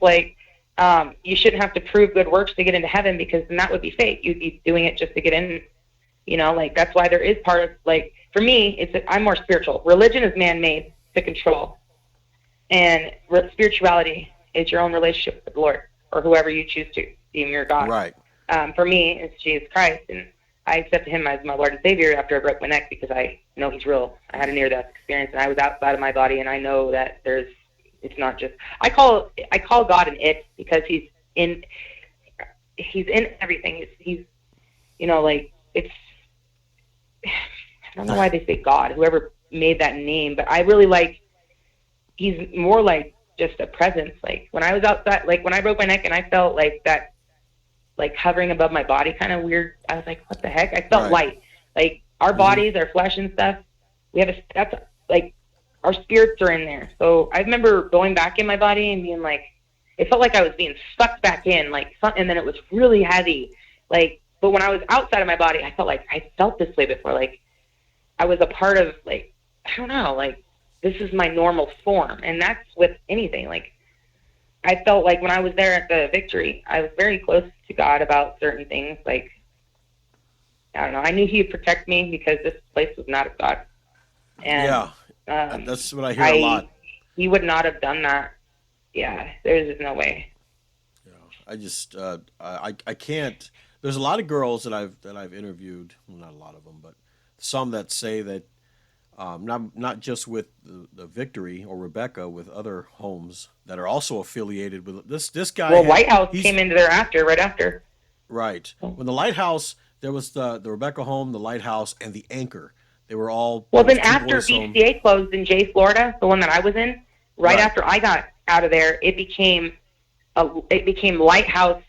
you shouldn't have to prove good works to get into heaven, because then that would be fake. You'd be doing it just to get in, like, that's why there is part of, like, for me, I'm more spiritual. Religion is man-made to control, and spirituality is your own relationship with the Lord, or whoever you choose to deem your God. Right. For me, it's Jesus Christ, and I accepted him as my Lord and Savior after I broke my neck, because I know he's real. I had a near-death experience, and I was outside of my body, and I know that it's not just, I call God an it, because he's in everything. He's like, it's, I don't know why they say God, whoever made that name, but I really like, he's more like just a presence. Like, when I was outside, like when I broke my neck and I felt like that, like hovering above my body, kind of weird. I was like, what the heck? I felt light. Like, our bodies, our flesh and stuff, that's like, our spirits are in there. So I remember going back in my body and being like, it felt like I was being sucked back in, like, and then it was really heavy. Like, but when I was outside of my body, I felt like I felt this way before. Like, I was a part of, like, I don't know, like, this is my normal form. And that's with anything. Like, I felt like when I was there at the Victory, I was very close to God about certain things. Like, I don't know, I knew he would protect me, because this place was not of God. And yeah. That's what I hear a lot. He would not have done that. Yeah, there's no way. Yeah, I just I can't. There's a lot of girls that I've interviewed. Well, not a lot of them, but some that say that not just with the Victory or Rebekah, with other homes that are also affiliated with this guy. Well, White House came into there right after. Right. When the Lighthouse, there was the Rebekah home, the Lighthouse, and the Anchor. They were all. Well, then after BCA closed in Jay, Florida, the one that I was in, right after I got out of there, it became Lighthouse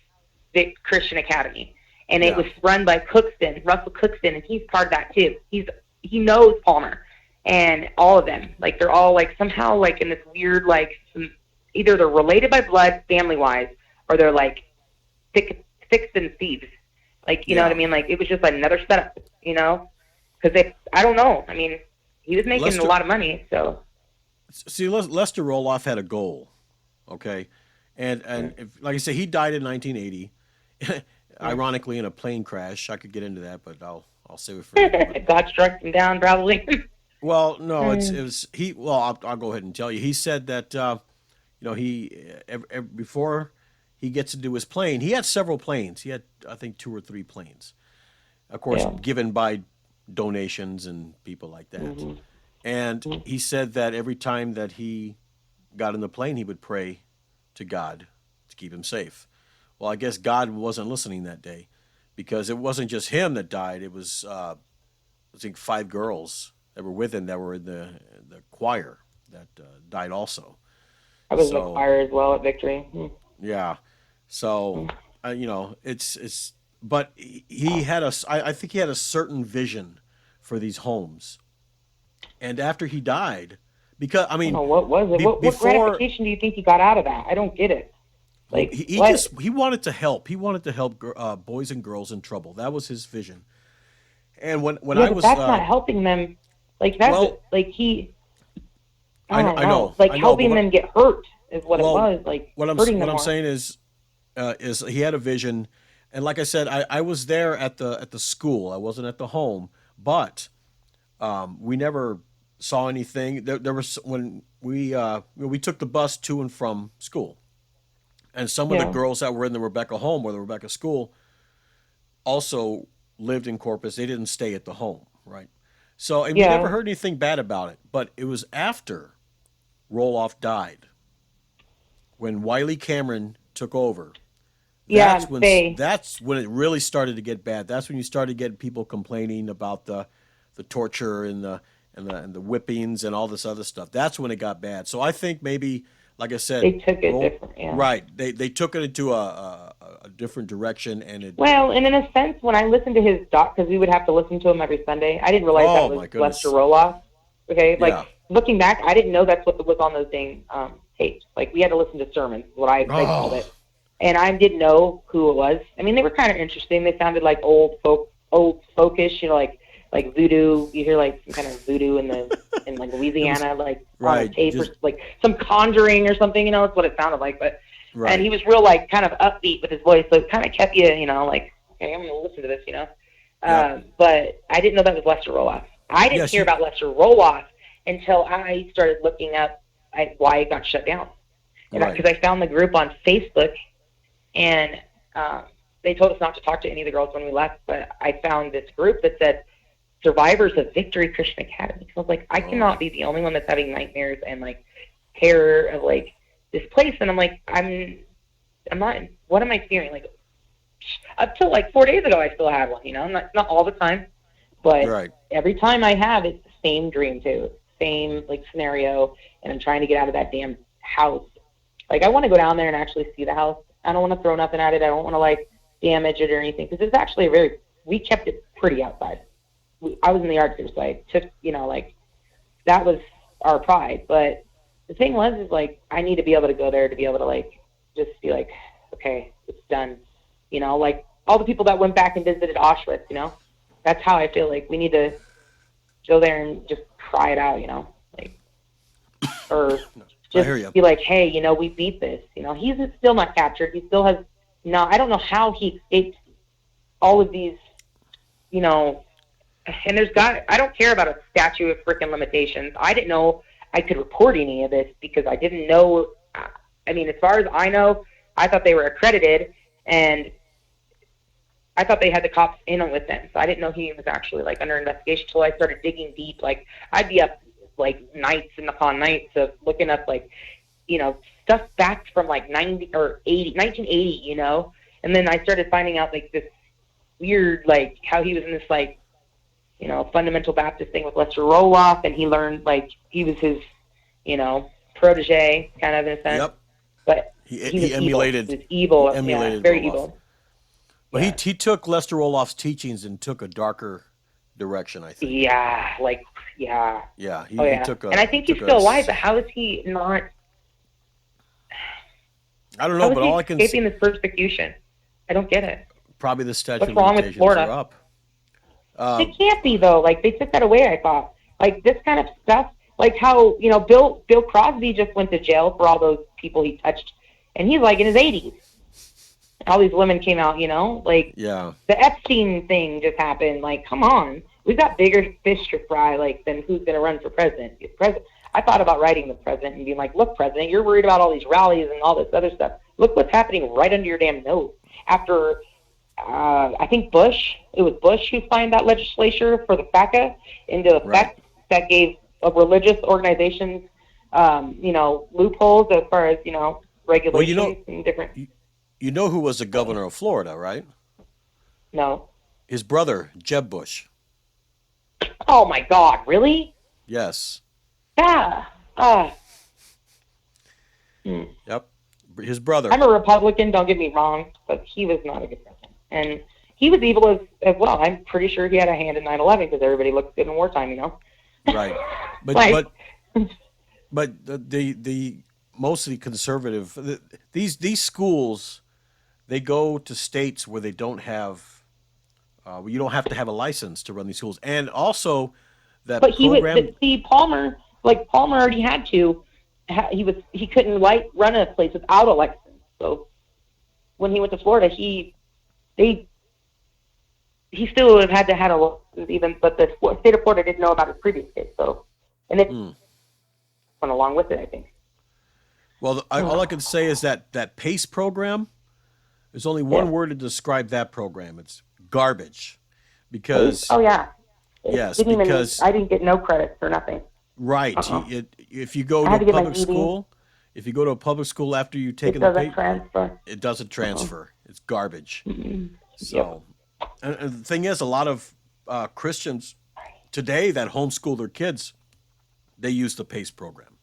Christian Academy, and it was run by Russell Cookston, and he's part of that too. He knows Palmer and all of them. Like, they're all like somehow like in this weird, like, either they're related by blood, family wise, or they're like sticks and thieves. Like, you know what I mean? Like, it was just like another setup, because I don't know. I mean, he was making a lot of money, so. See, Lester Roloff had a goal, okay? And if, like I say, he died in 1980, ironically in a plane crash. I could get into that, but I'll save it for later. God struck him down, probably. Well, no, it was he. Well, I'll go ahead and tell you. He said that he before he gets into his plane, he had several planes. He had, I think, 2 or 3 planes, of course, given by donations and people like that. Mm-hmm. And he said that every time that he got in the plane, he would pray to God to keep him safe. Well, I guess God wasn't listening that day, because it wasn't just him that died. It was, I think, 5 girls that were with him that were in the choir that died also. I was in the choir as well at Victory. Yeah. So, it's but he had I think he had a certain vision for these homes. And after he died, because, I mean, what was it? What gratification do you think he got out of that? I don't get it. Like, he wanted to help. He wanted to help boys and girls in trouble. That was his vision. And when I was, that's not helping them. Like, that's like he. I know. Like, helping them get hurt is what it was. Like, what I'm saying is he had a vision, and like I said, I was there at the school. I wasn't at the home, but we never saw anything. There was, when we took the bus to and from school, and some of the girls that were in the Rebekah home or the Rebekah school also lived in Corpus. They didn't stay at the home, right? So, and we never heard anything bad about it. But it was after Roloff died, when Wiley Cameron took over. That's when it really started to get bad. That's when you started getting people complaining about the torture and the whippings and all this other stuff. That's when it got bad. So I think maybe, like I said, they took it different. Yeah. Right. They took it into a different direction, and it. Well, and in a sense, when I listened to his doc, because we would have to listen to him every Sunday, I didn't realize that was Lester Roloff. Okay, like looking back, I didn't know that's what was on those dang tapes. Like, we had to listen to sermons, what I called it, and I didn't know who it was. I mean, they were kind of interesting. They sounded like old folkish, like voodoo. You hear like some kind of voodoo in like Louisiana, like on a tape, or like some conjuring or something. That's what it sounded like. But Right. And he was real, like, kind of upbeat with his voice, so it kind of kept you, you know, like, okay, I'm going to listen to this, you know. Yep. But I didn't know that was Lester Roloff. I didn't hear about Lester Roloff until I started looking up why it got shut down. And because I found the group on Facebook, and they told us not to talk to any of the girls when we left, but I found this group that said Survivors of Victory Christian Academy. So I was like, I cannot be the only one that's having nightmares and, like, terror of, like, this place. And I'm like, I'm not, what am I fearing? Like, up till, like, 4 days ago, I still had one, you know, not all the time, but every time I have, it's the same dream, too. Same, like, scenario, and I'm trying to get out of that damn house. Like, I want to go down there and actually see the house. I don't want to throw nothing at it. I don't want to, like, damage it or anything, because it's actually we kept it pretty outside. I was in the art group, so I took, you know, like, that was our pride. But the thing is, like, I need to be able to go there to be able to, like, just be like, okay, it's done. You know, like, all the people that went back and visited Auschwitz, you know, that's how I feel like we need to go there and just cry it out, you know, like, or just be like, hey, you know, we beat this. You know, he's still not captured. He still has I don't know how he escaped all of these, you know, and I don't care about a statute of frickin' limitations. I didn't know I could report any of this because I didn't know. I mean, as far as I know, I thought they were accredited, and I thought they had the cops in with them. So I didn't know he was actually, like, under investigation until I started digging deep. Like, I'd be up, like, nights and upon nights of looking up, like, you know, stuff back from, like, 1980, you know? And then I started finding out, like, this weird, like, how he was in this, like, you know, fundamental Baptist thing with Lester Roloff, and he learned, like, he was his, you know, protege, kind of, in a sense. Yep. But he emulated. He was evil. He emulated very Roloff. evil. But he took Lester Roloff's teachings and took a darker direction, I think. Yeah, like, yeah. Yeah, he took a... And I think he's still alive, but how is he not... I don't know, but all I can... escaping this persecution? I don't get it. Probably the statute of limitations are up. It can't be, though. Like, they took that away, I thought. Like, this kind of stuff, like how, you know, Bill Crosby just went to jail for all those people he touched, and he's, like, in his 80s. All these women came out, you know? Like, the Epstein thing just happened. Like, come on. We've got bigger fish to fry, like, than who's going to run for president. I thought about writing the president and being like, look, President, you're worried about all these rallies and all this other stuff. Look what's happening right under your damn nose. After, I think it was Bush who signed that legislature for the FACA into effect that gave religious organizations, you know, loopholes as far as, you know, regulations and different... You know who was the governor of Florida, right? No. His brother, Jeb Bush. Oh, my God. Really? Yes. Yeah. Yep. His brother. I'm a Republican, don't get me wrong, but he was not a good president. And he was evil as well. I'm pretty sure he had a hand in 9/11 because everybody looks good in wartime, you know? Right. But the mostly conservative, these schools... They go to states where they don't have, where you don't have to have a license to run these schools, and also that program. Palmer already had to. He couldn't run a place without a license. So when he went to Florida, he still would have had a license even, but the state of Florida didn't know about his previous case. So, and it went along with it, I think. Well, all I can say is that PACE program. There's only one word to describe that program. It's garbage. Because because I didn't get no credit for nothing. Right. If you go to a public school, after you've taken the paper, it doesn't transfer. It's garbage. Mm-hmm. So, and the thing is, a lot of Christians today that homeschool their kids, they use the PACE program.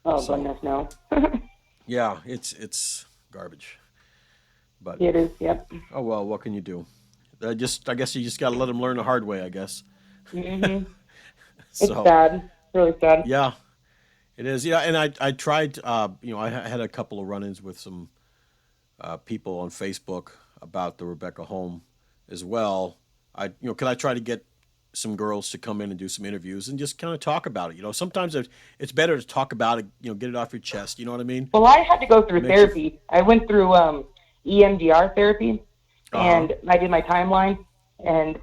Oh, goodness, no. Yeah, it's garbage. But it is, yep. Oh, well, what can you do? I guess you just got to let them learn the hard way, I guess. Mm-hmm. It's sad. Really sad. Yeah, it is. Yeah, and I tried, I had a couple of run-ins with some people on Facebook about the Rebekah home as well. Can I try to get some girls to come in and do some interviews and just kind of talk about it. Sometimes it's better to talk about it, get it off your chest. You know what I mean? Well, I had to go through therapy. I went through EMDR therapy, and I did my timeline, and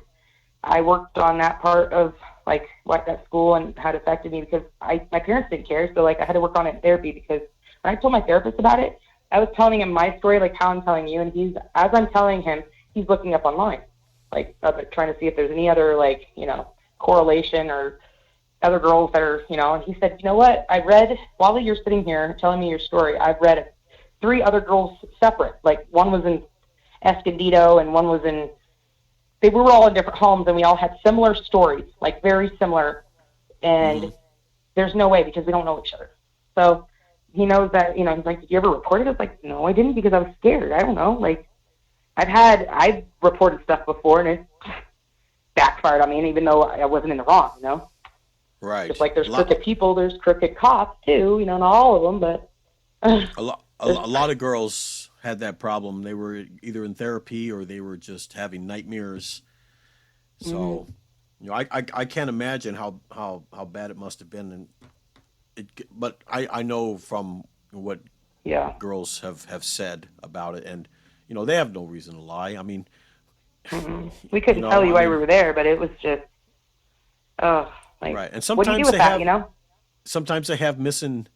I worked on that part of like what at school and how it affected me, because my parents didn't care, so like I had to work on it in therapy, because when I told my therapist about it, I was telling him my story like how I'm telling you, and as I'm telling him, he's looking up online, like trying to see if there's any other like correlation or other girls that are and he said, you know what, I read while you're sitting here telling me your story, I've read 3 other girls separate, like one was in Escondido and one was in, they were all in different homes, and we all had similar stories, like very similar, and there's no way, because we don't know each other. So he knows that, he's like, did you ever report it? I was like, no, I didn't, because I was scared. I don't know. Like, I've reported stuff before, and it backfired on me, and even though I wasn't in the wrong, Right. Just like there's crooked people, there's crooked cops too, not all of them, but a lot of girls had that problem. They were either in therapy or they were just having nightmares. So, I can't imagine how bad it must have been, but I know from what girls have said about it, and they have no reason to lie. I mean, we couldn't tell you why we were there, but it was just right. And sometimes what do you do with that, sometimes they have missing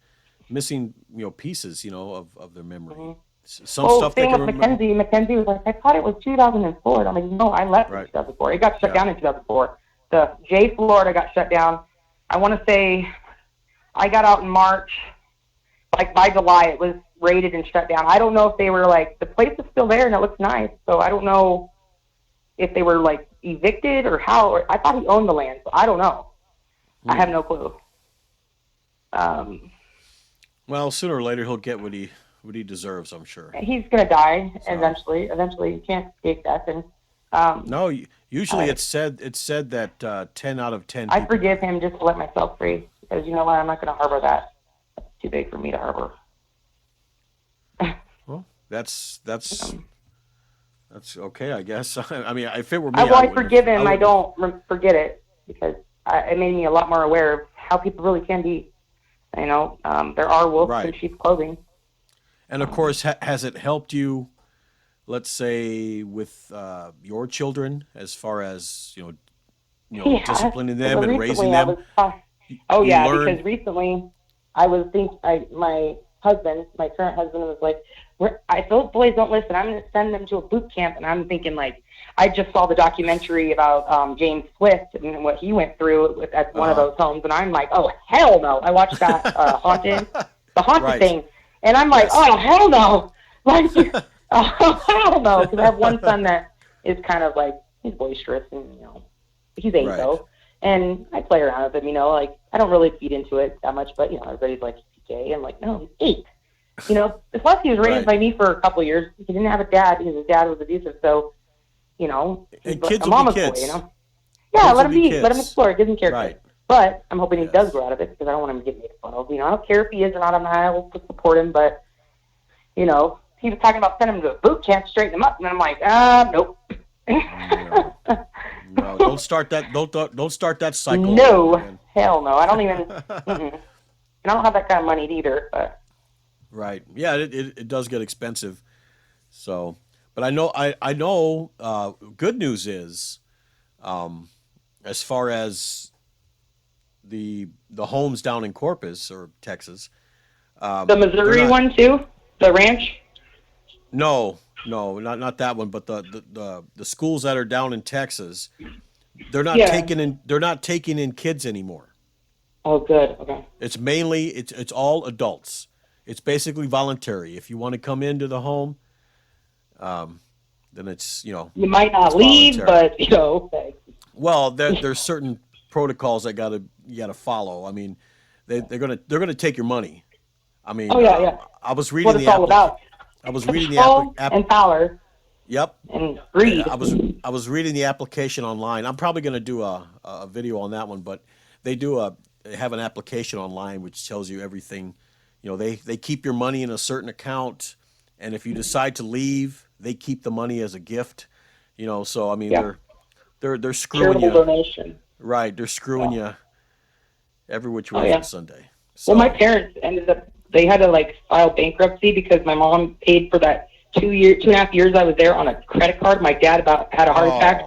pieces of their memory. Some stuff stuff they can remember. Mackenzie was like, I thought it was 2004. I'm like, no, I left in 2004. It got shut down in 2004. The J Florida got shut down. I want to say I got out in March. Like by July, it was raided and shut down. I don't know if they were like, the place is still there and it looks nice. So I don't know if they were like evicted or how. Or I thought he owned the land, so I don't know. I have no clue. Well, sooner or later he'll get what he deserves, I'm sure. He's gonna die eventually. Eventually, you can't escape death. And no, usually it's said that 10 out of 10. I forgive him just to let myself free, because you know what, I'm not gonna harbor that. That's too big for me to harbor. Well, that's okay, I guess. I mean, if it were me, I forgive him. I don't forget it, because it made me a lot more aware of how people really can be. There are wolves in sheep's clothing. And of course, has it helped you, let's say, with your children, as far as disciplining them and raising them? Because recently my husband, my current husband, was like, I thought boys don't listen. I'm going to send them to a boot camp. And I'm thinking, like, I just saw the documentary about James Swift and what he went through at one of those homes. And I'm like, oh, hell no. I watched that Haunted thing. And I'm like, oh, hell no. Like, oh, hell no. Because I have one son that is kind of like, he's boisterous and, he's 8 though. And I play around with him, like, I don't really feed into it that much, but, everybody's like, he's gay. I'm like, no, he's 8. Plus he was raised by me for a couple of years. He didn't have a dad because his dad was abusive. So, he's and kids a will mama's be kids. boy, Yeah, let him be. Let him explore. It gives him character. Right. But I'm hoping he does grow out of it, because I don't want him to get made fun of. I don't care if he is or not. I will support him, but he was talking about sending him to a boot camp, straighten him up, and I'm like, nope. No, don't start that. Don't start that cycle. No, hell no. I don't even. And I don't have that kind of money either. But. Right. Yeah, it does get expensive. So, but I know. Good news is, as far as the homes down in Corpus or Texas, the Missouri one too, the ranch. No, not that one. But the schools that are down in Texas, they're not taking in kids anymore. Oh, good. Okay. It's mainly it's all adults. It's basically voluntary. If you want to come into the home, then it's you might not leave, voluntary. but okay. Well, there's certain protocols that you gotta follow. I mean, they're gonna take your money. I mean, I was reading what it's all about. I was reading the and power. Yep. And greed. I was reading the application online. I'm probably gonna do a video on that one, but they have an application online which tells you everything. They keep your money in a certain account, and if you decide to leave, they keep the money as a gift. So I mean, they're screwing charitable you. donation. Right, they're screwing you every which way on Sunday. So, well, my parents they had to like file bankruptcy because my mom paid for that 2.5 years I was there on a credit card. My dad about had a heart attack.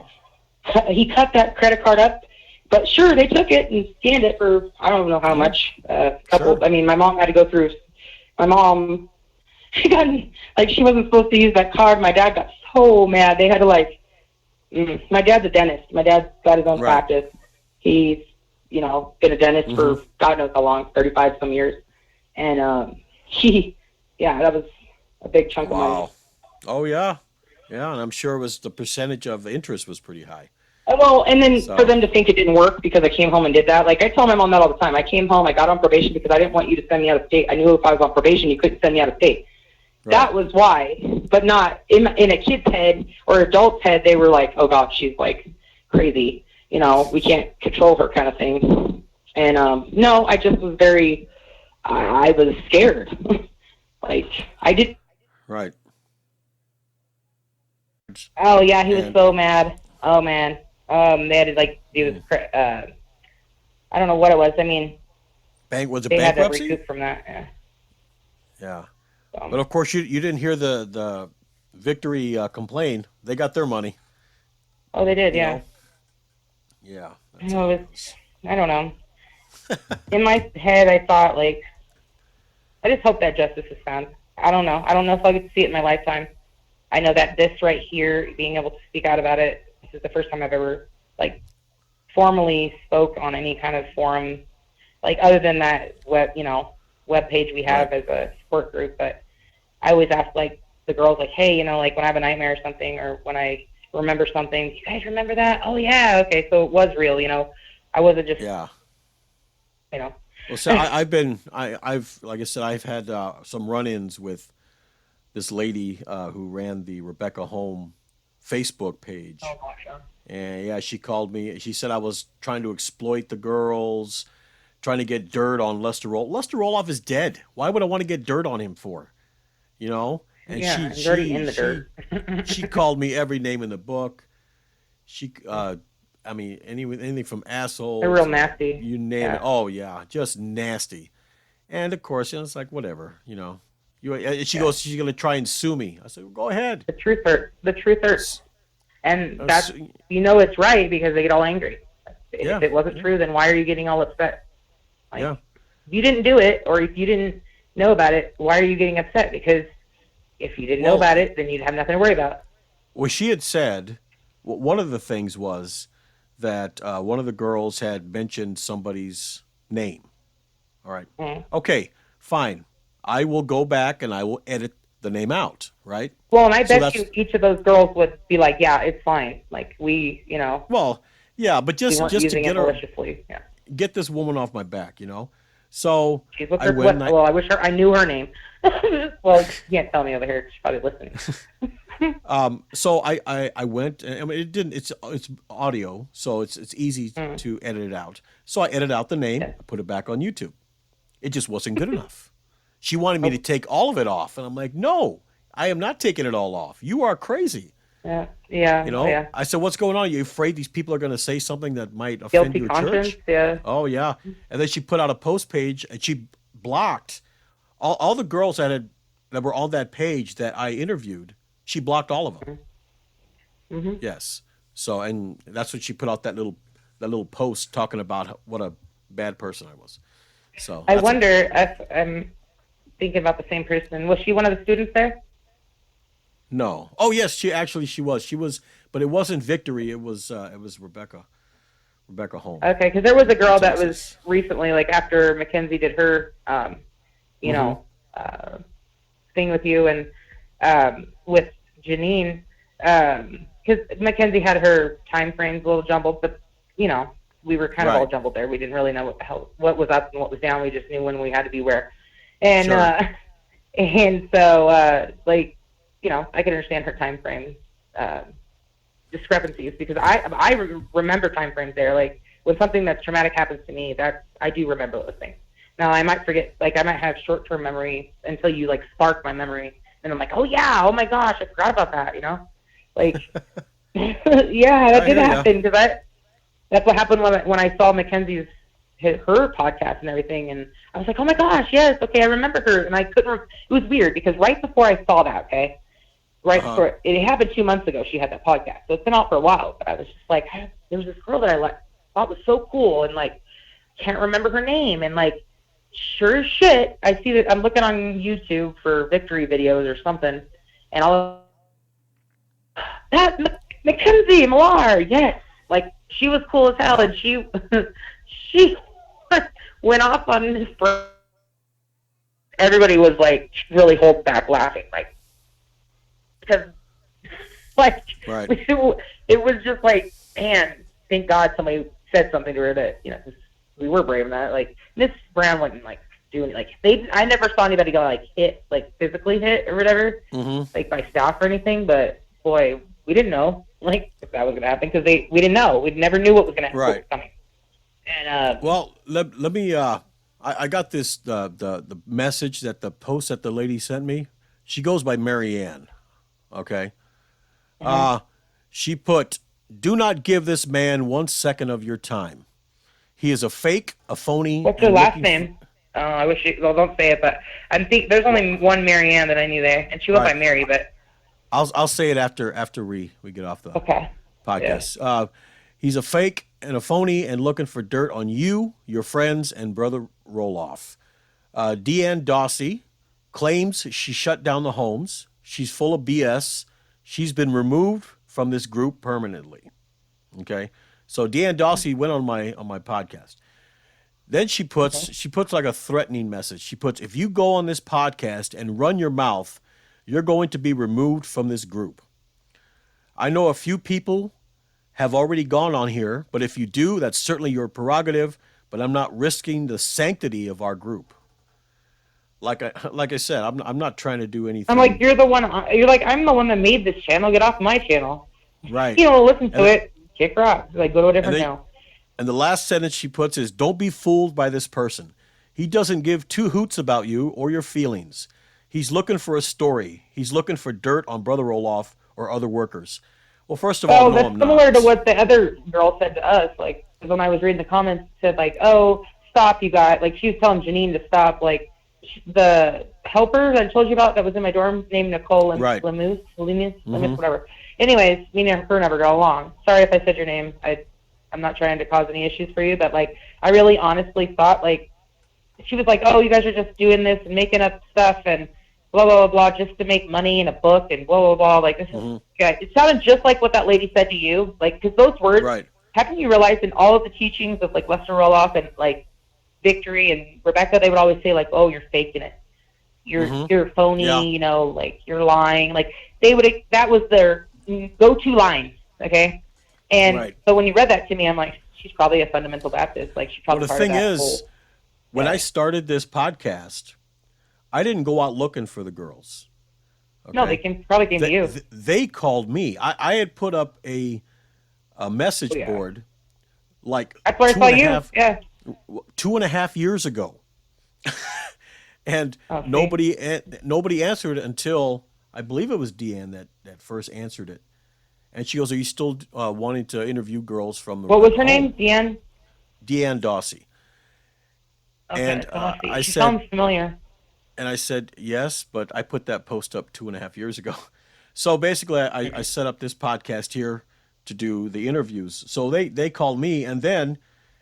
He cut that credit card up, but sure, they took it and scanned it for, I don't know how much, I mean, my mom had to go through, she got, like, she wasn't supposed to use that card. My dad got so mad. They had to, like, my dad's a dentist. My dad's got his own practice. He's, been a dentist for God knows how long, 35 some years. And that was a big chunk of money. Oh, yeah. Yeah, and I'm sure the percentage of interest was pretty high. Well, and then for them to think it didn't work because I came home and did that. Like, I tell my mom that all the time. I came home, I got on probation because I didn't want you to send me out of state. I knew if I was on probation, you couldn't send me out of state. Right. That was why, but not in a kid's head or adult's head. They were like, oh, God, she's, like, crazy. We can't control her kind of thing. And, no, I just was I was scared. Like, I did. Right. Oh, yeah, he was so mad. Oh, man. They had to, like, do, I don't know what it was. I mean, was it they bankruptcy? had to recoup from that, yeah. Yeah. But, of course, you didn't hear the Victory complain. They got their money. Oh, they did, yeah. Yeah. I don't know. In my head, I thought, like, I just hope that justice is found. I don't know. I don't know if I'll get to see it in my lifetime. I know that this right here, being able to speak out about it, this is the first time I've ever, like, formally spoke on any kind of forum, like, other than that web page we have as a support group. But I always ask, like, the girls, like, hey, like, when I have a nightmare or something, or when I remember something, you guys remember that? Oh, yeah, okay, so it was real, I wasn't just, Well, so I've like I said, I've had some run-ins with this lady who ran the Rebekah Home Facebook page. Oh, gosh, yeah. And she called me. She said I was trying to exploit the girls, trying to get dirt on Lester Roloff. Lester Roloff is dead. Why would I want to get dirt on him for? And he's already in the dirt. She called me every name in the book. Anything from assholes. They're real nasty. You name it. Oh, yeah, just nasty. And, of course, it's like, whatever, She goes, she's going to try and sue me. I said, well, go ahead. The truth hurts. And that's, it's right because they get all angry. If it wasn't true, then why are you getting all upset? Like, if you didn't do it, or if you didn't know about it, why are you getting upset? Because if you didn't know about it, then you'd have nothing to worry about. Well, she had said, one of the things was that one of the girls had mentioned somebody's name. All right. Mm-hmm. Okay, fine. I will go back and I will edit the name out, right? Well, and I bet you each of those girls would be like, yeah, it's fine. Like, we, Well, yeah, but just to get her, yeah. Get this woman off my back, So she's with I wish I knew her name. Well, you can't tell me over here. She's probably listening. So I went. It's audio, so it's easy to edit it out. So I edited out the name, put it back on YouTube. It just wasn't good enough. She wanted me to take all of it off, and I'm like, no, I am not taking it all off. You are crazy. Yeah. I said, what's going on? Are you afraid these people are going to say something that might offend your church? Yeah. Oh, yeah. And then she put out a post page, and she blocked all the girls that were on that page that I interviewed. She blocked all of them. Mm-hmm. Yes. So, and that's when she put out that little post talking about what a bad person I was. So I wonder if I'm thinking about the same person. Was she one of the students there? No. Oh, yes. She was, but it wasn't Victory. It was Rebekah Home. Okay, because there was a girl that was recently, like after Mackenzie did her, thing with you and with Janine, because Mackenzie had her time frames a little jumbled, but we were kind of all jumbled there. We didn't really know what was up and what was down. We just knew when we had to be where, and so I can understand her time frame discrepancies because I remember time frames there. Like when something that's traumatic happens to me, I do remember those things. Now I might forget, like I might have short-term memory until you like spark my memory, and I'm like, oh yeah, oh my gosh, I forgot about that. Like, Yeah, that did happen because that's what happened when I saw Mackenzie's her podcast and everything, and I was like, oh my gosh, yes, okay, I remember her, and I couldn't. It was weird because right before I saw that, before it happened 2 months ago, she had that podcast, so it's been out for a while. But I was just like, there was this girl that I thought was so cool, and like can't remember her name, and like sure as shit, I see that I'm looking on YouTube for victory videos or something, and that Mackenzie Millar, yes, like she was cool as hell, and she went off on his friend. Everybody was like really holding back laughing, like because like it was just like, man, thank God somebody said something to her that, you know, we were brave in that. Like Miss Brown wouldn't like do any, like I never saw anybody go like hit, like physically hit or whatever, like by staff or anything. But boy, we didn't know like if that was gonna happen because we didn't know. We never knew what was gonna happen. Coming. And well, let me. I got this the message that the post that the lady sent me. She goes by Marianne. Okay. She put, "Do not give this man 1 second of your time. He is a fake, a phony." What's her last name? I wish you, well, don't say it, but there's only one Marianne that I knew there, and she went by Mary, but I'll say it after we get off the podcast. Yeah. He's a fake and a phony and looking for dirt on you, your friends, and Brother Roloff. Deanne Dawsey claims she shut down the homes. She's full of BS. She's been removed from this group permanently. Okay, so Deanne Dawsey went on my podcast. Then she puts like a threatening message. She puts, "If you go on this podcast and run your mouth, you're going to be removed from this group. I know a few people have already gone on here, but if you do, that's certainly your prerogative, but I'm not risking the sanctity of our group." Like I said, I'm not trying to do anything. I'm like, you're the one. You're like, I'm the one that made this channel. Get off my channel. Right. You know, listen to it. Kick rocks. Like, go to a different channel. And the last sentence she puts is, "Don't be fooled by this person. He doesn't give two hoots about you or your feelings. He's looking for a story. He's looking for dirt on Brother Roloff or other workers." Well, first of all, no, that's I'm similar not. to what the other girl said to us. Like, when I was reading the comments, it said like, "Oh, stop, you guys!" Like, she was telling Janine to stop. Like, the helper that I told you about that was in my dorm, named Nicole and Lemus, whatever. Anyways, me and her never got along. Sorry if I said your name. I'm not trying to cause any issues for you, but like, I really honestly thought like, she was like, "Oh, you guys are just doing this and making up stuff and blah, blah, blah, blah, just to make money in a book and blah, blah, blah." Like, this is, it sounded just like what that lady said to you. Like, because those words, haven't you realized in all of the teachings of like Lester Roloff and like Victory and Rebekah, they would always say like, "Oh, you're faking it. You're phony, you know, like you're lying." Like, that was their go-to line. Okay. And so when you read that to me, I'm like, she's probably a fundamental Baptist. Like, she's probably part of that. Well, the thing is, when I started this podcast, I didn't go out looking for the girls. Okay? No, they probably came to you. They called me. I had put up a message board like that's where I saw you. 2.5 years ago, and nobody answered answered I believe it was Deanne that first answered it, and she goes, "Are you still wanting to interview girls from the?" What was her name? Deanne. Deanne Dawsey. Okay, and I she said, sounds familiar. And I said, "Yes," but I put that post up 2.5 years ago. So basically, I set up this podcast here to do the interviews. So they called me, and then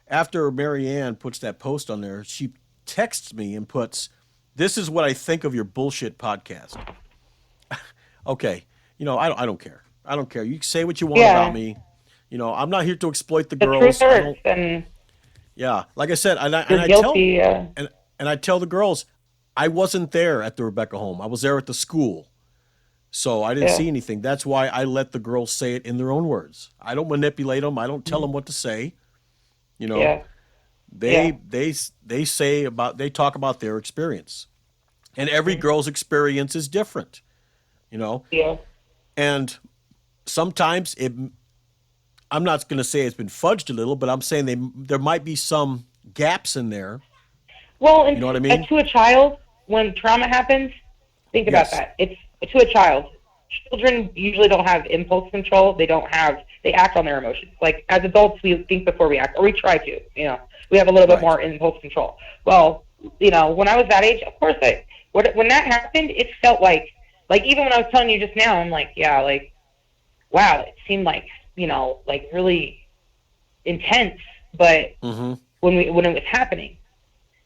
after Marianne puts that post on there, she texts me and puts, "This is what I think of your bullshit podcast." Okay, you know, I don't care. I don't care. You say what you want about me. You know, I'm not here to exploit the girls. Truth hurts, and like I said, and I tell the girls, I wasn't there at the Rebekah home. I was there at the school. So I didn't see anything. That's why I let the girls say it in their own words. I don't manipulate them. I don't tell them what to say. You know, they talk about their experience. And every girl's experience is different, you know? Yeah. And sometimes I'm not going to say it's been fudged a little, but I'm saying there might be some gaps in there. Well, you know what I mean? To a child, when trauma happens, think about that. It's to a child. children usually don't have impulse control. They act on their emotions. Like, as adults, we think before we act, or we try to, we have a little bit more impulse control. Well, when I was that age, of course, when that happened, it felt like even when I was telling you just now, I'm like, yeah, like, wow, it seemed like, like really intense, but when it was happening,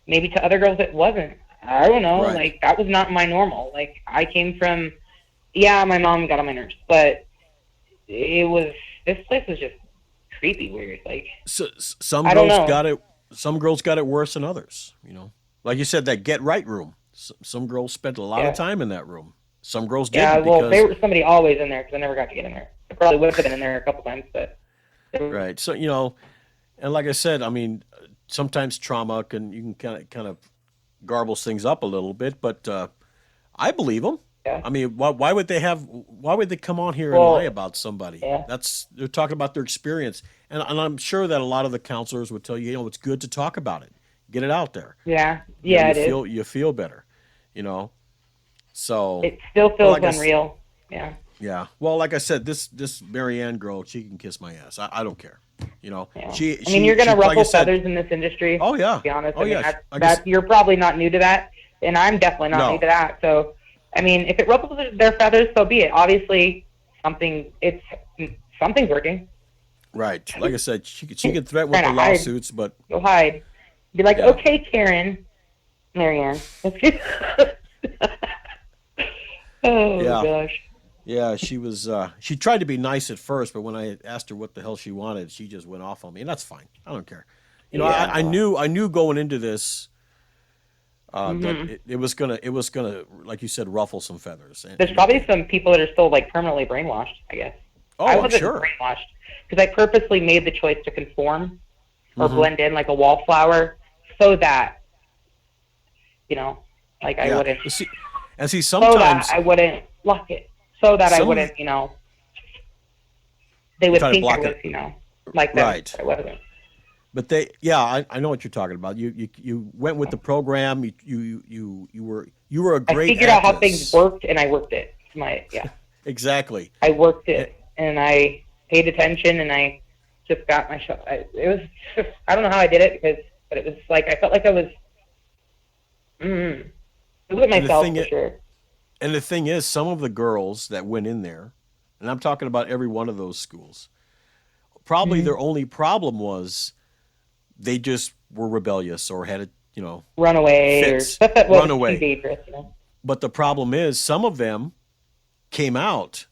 maybe to other girls it wasn't. I don't know. Like, that was not my normal. Like, I came from, my mom got on my nerves, but this place was just creepy weird. Like, so, some girls got it worse than others, like you said, that get right room. Some girls spent a lot of time in that room. Some girls didn't. Yeah, well, there was somebody always in there because I never got to get in there. I probably would have been in there a couple times, but. Right. So, and like I said, I mean, sometimes trauma you can kind of garbles things up a little bit, but I believe them. Yeah. I mean, why would they come on here and lie about somebody? Yeah. They're talking about their experience, and I'm sure that a lot of the counselors would tell you, it's good to talk about it, get it out there. Yeah, you feel better, So it still feels unreal. Yeah. Yeah. Well, like I said, this Marianne girl, she can kiss my ass. I don't care. Yeah. You're going to ruffle feathers in this industry. Oh, yeah. To be honest. Oh, yeah. You're probably not new to that, and I'm definitely not new to that. So, I mean, if it ruffles their feathers, so be it. Obviously, something's working. Right. Like I said, she could threaten with the lawsuits, but go hide. Be like, okay, Karen, Marianne. Oh gosh. Yeah, she was. She tried to be nice at first, but when I asked her what the hell she wanted, she just went off on me, and that's fine. I don't care. I knew going into this that it was gonna, like you said, ruffle some feathers. There's probably some people that are still like permanently brainwashed, I guess. Oh, I wasn't sure. brainwashed because I purposely made the choice to conform or blend in like a wallflower, so that I wouldn't. See, sometimes so that I wouldn't block it. So that I wouldn't, they would think I was, like that. Right. I wasn't. But I know what you're talking about. You went with the program. You were a great. I figured out how things worked, and I worked it. Exactly. I worked it, and I paid attention, and I just got my shot. It was just, I don't know how I did it but it was like I felt like I was. With myself for sure. And the thing is, some of the girls that went in there, and I'm talking about every one of those schools, probably their only problem was they just were rebellious or had run away or stuff that was too dangerous. But the problem is, some of them came out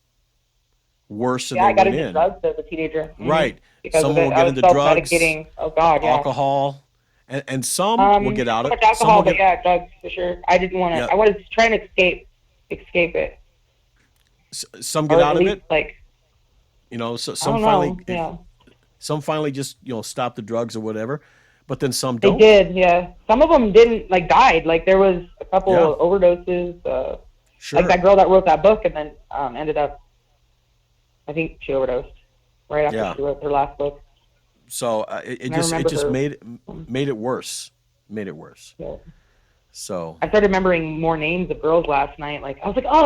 worse than they went in. I got into drugs as a teenager. Right. Because some will get into drugs, oh God, alcohol, and some will get out of it. Alcohol, but drugs for sure. I didn't want to. Yeah. I wanted to try and escape it. Some get out of it, like some finally just stop the drugs or whatever, but then some don't. They did, yeah. Some of them didn't died. Like there was a couple of overdoses. Sure. Like that girl that wrote that book and then ended up, I think she overdosed right after she wrote her last book. So it just made it worse. Made it worse. Yeah. So I started remembering more names of girls last night. Like I was like, I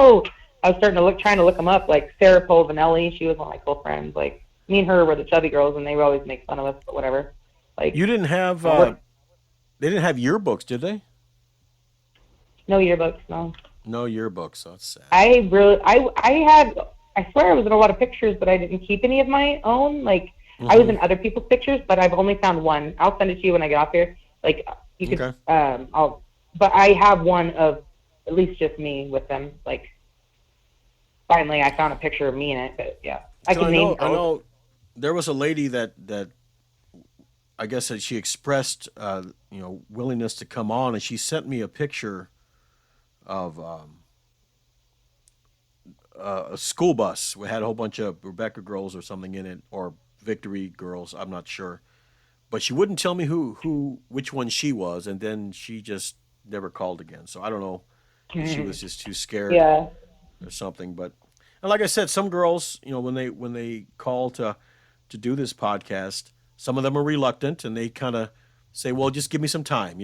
was trying to look them up. Like Sarah Polvanelli, she was one of my cool friends. Like me and her were the chubby girls, and they would always make fun of us, but whatever. Like you didn't have, they didn't have yearbooks, did they? No yearbooks, no. No yearbooks. So that's sad. I swear I was in a lot of pictures, but I didn't keep any of my own. Like I was in other people's pictures, but I've only found one. I'll send it to you when I get off here. Like you could, but I have one of at least just me with them. Like, finally, I found a picture of me in it. But yeah, I know there was a lady that I guess that she expressed, willingness to come on, and she sent me a picture of a school bus. We had a whole bunch of Rebekah girls or something in it, or Victory girls. I'm not sure, but she wouldn't tell me which one she was, and then she just never called again. So I don't know if she was just too scared or something. But and like I said, some girls, when they call to do this podcast, some of them are reluctant and they kind of say, "Well, just give me some time."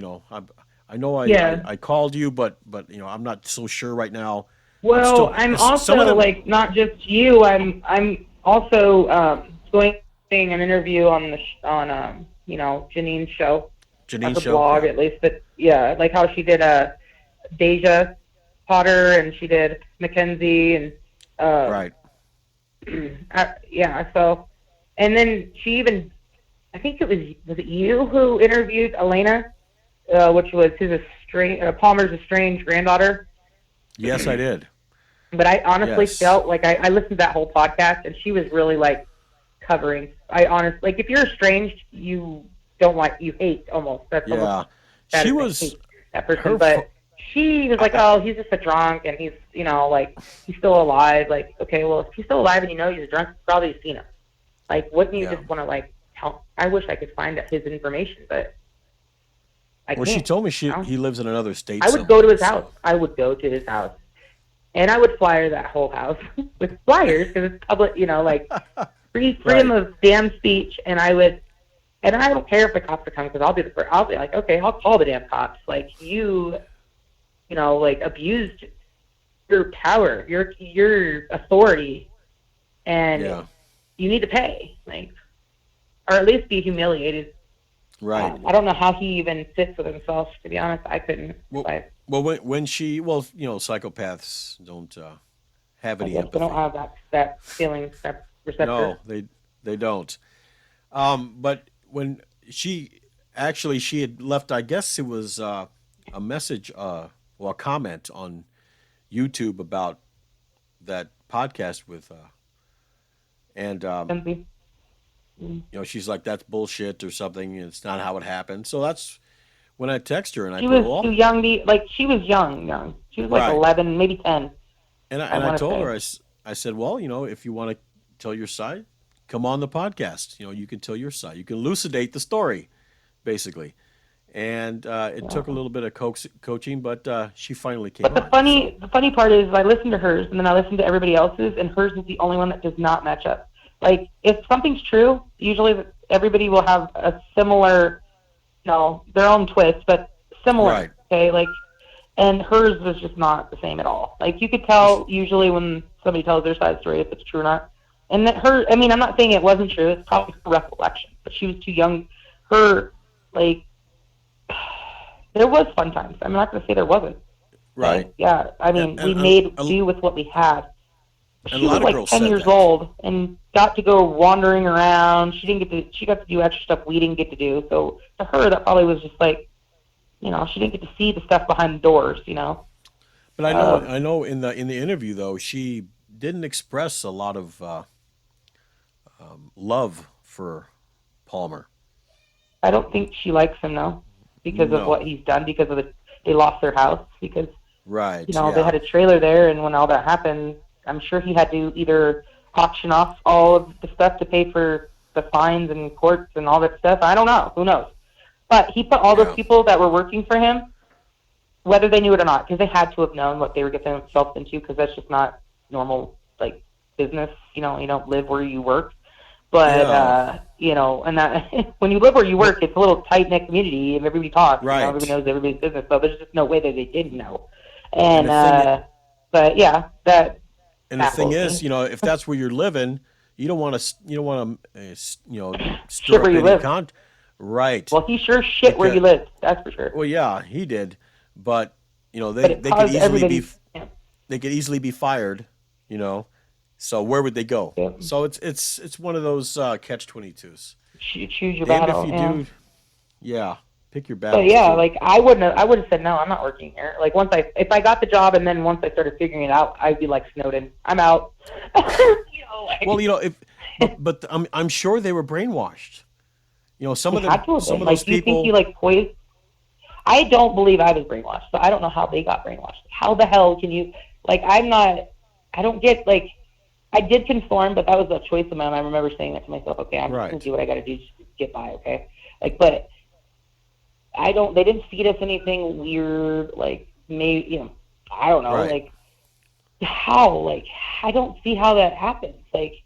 I know I called you, but I'm not so sure right now. Well, I'm also like not just you. I'm also going an interview on Janine's show. Janine's show, blog at least, but yeah, like how she did Deja Potter and she did Mackenzie and right. Yeah. So, and then she even, I think it was it you who interviewed Elena, which was Palmer's estranged granddaughter. Yes, I did. But I honestly felt like I listened to that whole podcast, and she was really like covering. Like if you're estranged, you don't like, you hate almost. That's almost she was that person, but she was like, oh, he's just a drunk, and he's like he's still alive. Like, okay, well, if he's still alive and he's a drunk, probably you've seen him. Like, wouldn't you just want to like help? I wish I could find his information, but I can't. She told me he lives in another state. I would go to his house. I would go to his house. And I would flyer that whole house with flyers because it's public, like freedom of damn speech. And I don't care if the cops are coming because I'll be like, okay, I'll call the damn cops. Like you like abused your power, your authority, and you need to pay, like, or at least be humiliated. Right. I don't know how he even sits with himself. To be honest, I couldn't. Well, when psychopaths don't have any empathy. They don't have that feeling, that receptor. No, they don't. But when she had left, I guess it was a message, a comment on YouTube about that podcast with, she's like, that's bullshit or something. It's not how it happened. So that's when I text her and she was too young. She was young. She was like 11, maybe 10. And I told her, I said, well, if you want to tell your side, come on the podcast. You can tell your side. You can elucidate the story, basically. And it took a little bit of coaching, but she finally came on. But the funny part is I listened to hers, and then I listened to everybody else's, and hers is the only one that does not match up. Like, if something's true, usually everybody will have a similar, their own twist, but similar. Right. Okay, like, and hers was just not the same at all. Like, you could tell usually when somebody tells their side story if it's true or not. And that I'm not saying it wasn't true. It's probably her recollection, but she was too young. There was fun times. I'm not going to say there wasn't. Right. Yeah. We made do with what we had. She was like 10 years old and got to go wandering around. She got to do extra stuff we didn't get to do. So to her, that probably was just like, she didn't get to see the stuff behind the doors, But I know in the interview though, she didn't express a lot of love for Palmer. I don't think she likes him though, because of what he's done. Because of they lost their house because they had a trailer there, and when all that happened, I'm sure he had to either auction off all of the stuff to pay for the fines and courts and all that stuff. I don't know. Who knows? But he put all those people that were working for him, whether they knew it or not, because they had to have known what they were getting themselves into, because that's just not normal, like, business. You don't live where you work. But, and that when you live where you work, it's a little tight-knit community, and everybody talks. Right. Everybody knows everybody's business, so there's just no way that they didn't know. And but, yeah, that... And the thing is, if that's where you're living, you don't want to stir up any right. Well, he sure shit where you lived. That's for sure. Well, yeah, he did, but they could easily be fired. So where would they go? Yeah. So it's one of those catch-22s. Choose your battle. And if you do, pick your battle. But like I would have said no. I'm not working here. Like if I got the job and then once I started figuring it out, I'd be like Snowden. I'm out. But I'm sure they were brainwashed. Some of those people. You think you like poised? I don't believe I was brainwashed, so I don't know how they got brainwashed. How the hell can you? Like I don't get like. I did conform, but that was a choice of mine. I remember saying that to myself. Okay, I'm just gonna do what I got to do to get by. Okay, but. They didn't feed us anything weird, like, maybe, I don't know, like, how, like, I don't see how that happens, like.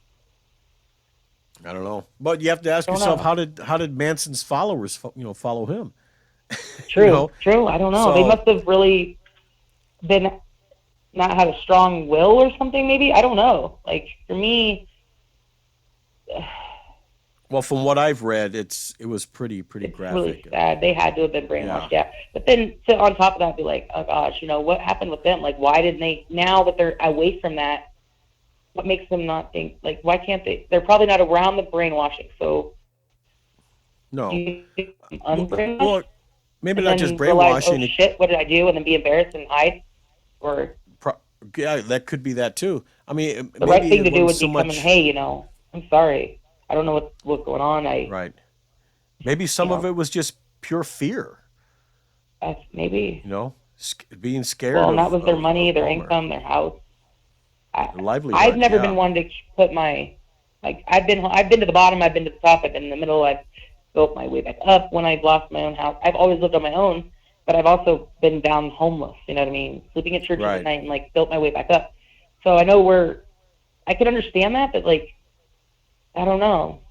I don't know, but you have to ask yourself, how did Manson's followers, follow him? True, true, I don't know. So, they must have really been not have a strong will or something, maybe. I don't know. Like, for me... Well, from what I've read, it was pretty graphic. Really sad. They had to have been brainwashed, yeah. But then to on top of that, be like, oh gosh, what happened with them? Like, why didn't they? Now that they're away from that, what makes them not think? Like, why can't they? They're probably not around the brainwashing. So, no, unbrainwashed. Well, maybe not just brainwashing. Realize, oh shit, what did I do? And then be embarrassed and hide, or yeah, that could be that too. I mean, the right thing to do would be coming. Hey, I'm sorry. I don't know what's going on. Right. Maybe some of it was just pure fear. Maybe. Being scared. Well, that was their money, their income, their house. Their livelihood. I've never been one to put my, like, I've been to the bottom, I've been to the top, I've been in the middle, I've built my way back up when I've lost my own house. I've always lived on my own, but I've also been down homeless, you know what I mean? Sleeping at church at night and, like, built my way back up. So I know I could understand that, but, like, I don't know.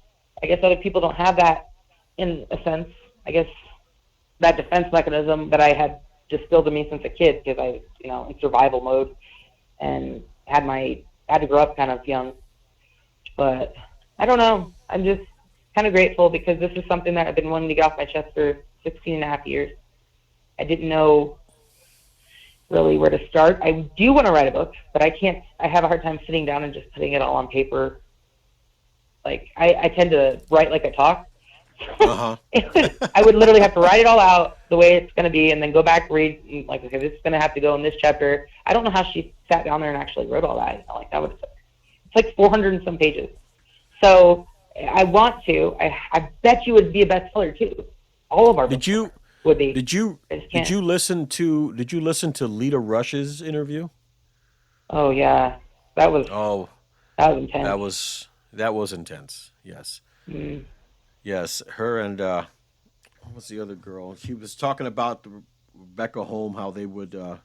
I guess other people don't have that in a sense. I guess that defense mechanism that I had distilled in me since a kid because I was, in survival mode and had to grow up kind of young. But I don't know. I'm just kind of grateful because this is something that I've been wanting to get off my chest for 16 and a half years. I didn't know really where to start. I do want to write a book, but I have a hard time sitting down and just putting it all on paper. Like, I tend to write like I talk. Uh-huh. I would literally have to write it all out the way it's going to be and then go back, read, and like, okay, this is going to have to go in this chapter. I don't know how she sat down there and actually wrote all that. Like, that it's like 400 and some pages. So I want to. I bet you would be a bestseller too. All of our books would be. Did you listen to Lita Rush's interview? Oh yeah, that was intense. That was intense. Yes. Mm. Yes, her and what was the other girl? She was talking about the Rebekah home, how they would make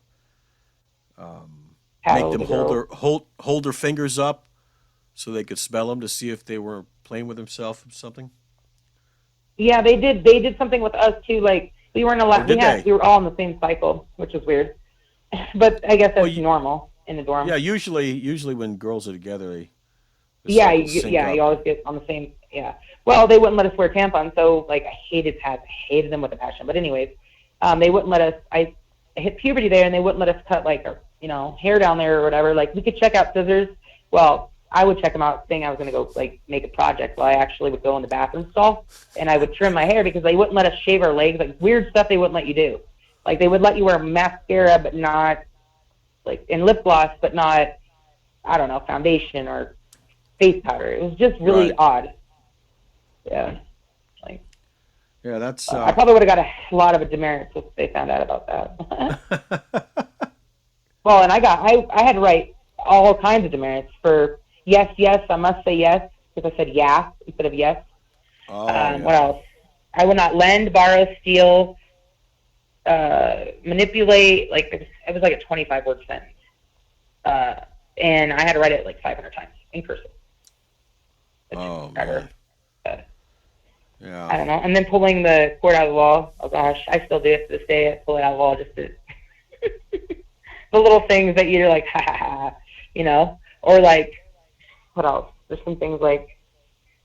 them hold their fingers up so they could smell them to see if they were playing with themselves or something. Yeah, they did. They did something with us too. Like, we weren't allowed. We were all in the same cycle, which was weird. But I guess that's normal in the dorm. Yeah, usually when girls are together, you always get on the same. Yeah. Well, they wouldn't let us wear tampons, so like I hated pads. I hated them with a passion. But anyways, they wouldn't let us. I hit puberty there, and they wouldn't let us cut like our hair down there or whatever. Like, we could check out scissors. Well, I would check them out, saying I was going to go like make a project. While I actually would go in the bathroom stall and I would trim my hair because they wouldn't let us shave our legs. Like, weird stuff they wouldn't let you do. Like, they would let you wear mascara, but not like, and lip gloss, but not, I don't know, foundation or face powder. It was just really odd. Yeah. Like, yeah, that's. I probably would have got a lot of demerits if they found out about that. Well, and I had to write all kinds of demerits for yes, I must say yes, because I said yeah instead of yes. Oh, What else? I would not lend, borrow, steal, manipulate. Like, it was like a 25-word sentence. And I had to write it like 500 times in cursive. Oh, man. Yeah. I don't know. And then pulling the cord out of the wall. Oh, gosh. I still do it to this day. I pull it out of the wall just to... the little things that you're like, ha, ha, ha, Or, like, what else? There's some things like...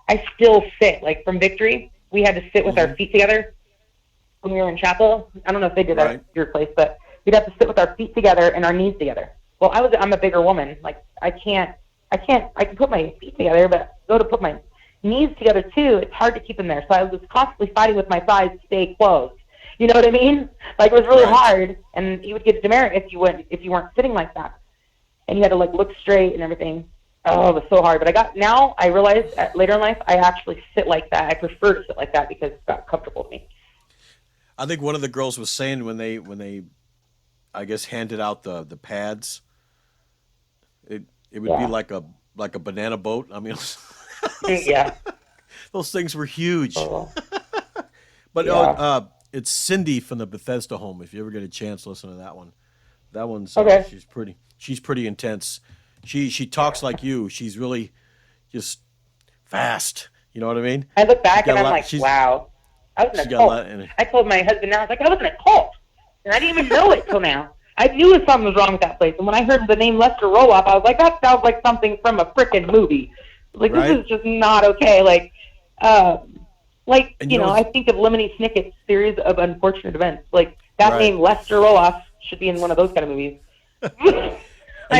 I still sit. Like, from Victory, we had to sit with our feet together when we were in chapel. I don't know if they did that at your place, but we'd have to sit with our feet together and our knees together. Well, I'm a bigger woman. Like, I can put my feet together, but go to put my knees together too, it's hard to keep them there. So I was constantly fighting with my thighs to stay closed. You know what I mean? Like, it was really hard, and you would get demerit if you weren't sitting like that, and you had to like look straight and everything. Oh, it was so hard. But I realized later in life, I actually sit like that. I prefer to sit like that because it's got comfortable to me. I think one of the girls was saying when they, I guess, handed out the pads, it would be like a banana boat. I mean. Yeah, those things were huge. But it's Cindy from the Bethesda home. If you ever get a chance, listen to that one. That one's okay. She's pretty intense. She talks like you. She's really just fast. You know what I mean? I look back and I'm like, wow, I was in a cult. I told my husband now, I was like, I was in a cult, and I didn't even know it till now. I knew something was wrong with that place. And when I heard the name Lester Roloff, I was like, that sounds like something from a frickin' movie. Like, right? This is just not okay. Like, I think of Lemony Snicket's series of unfortunate events. Like, that name Lester Roloff should be in one of those kind of movies. And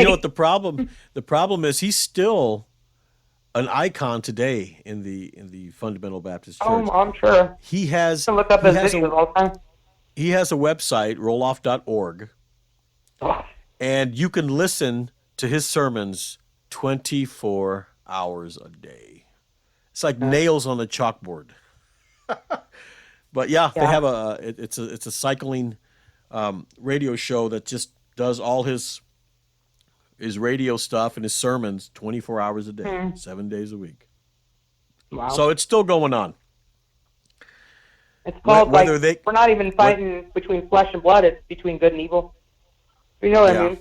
you know what the problem is? He's still an icon today in the Fundamental Baptist Church. Oh, I'm sure. He has I look up his videos all the time. He has a website, roloff.org, and you can listen to his sermons 24 hours a day. It's like nails on a chalkboard. But they have it's a cycling radio show that just does all his radio stuff and his sermons 24 hours a day, 7 days a week. Wow. So it's still going on. It's called we're not even fighting between flesh and blood. It's between good and evil. You know what I mean?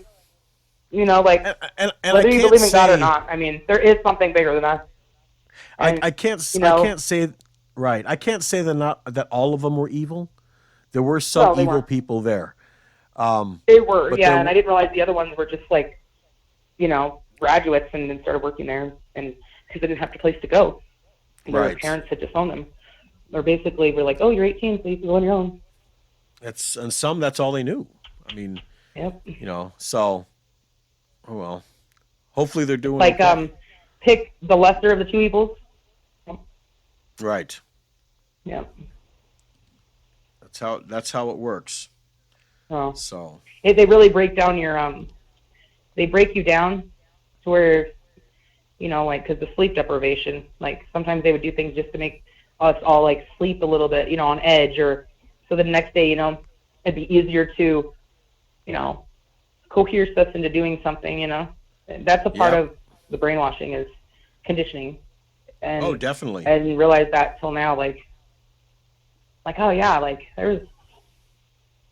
You know, like and whether you believe in God or not. I mean, there is something bigger than us. And, I can't say that all of them were evil. There were some evil people there. They were, and I didn't realize the other ones were just like, graduates and then started working there, and because they didn't have a place to go. Their parents had disowned them. Or basically, we're like, oh, you're 18, so you can go on your own. That's all they knew. I mean, so, oh well. Hopefully they're doing okay. Pick the lesser of the two evils. Right. Yeah. That's how it works. Oh. So. They really break down your they break you down to where, because the sleep deprivation, like sometimes they would do things just to make us all like sleep a little bit, on edge, or so the next day, it'd be easier to, coerce us into doing something, That's a part of the brainwashing is conditioning. And, definitely. I didn't realize that till now, there's,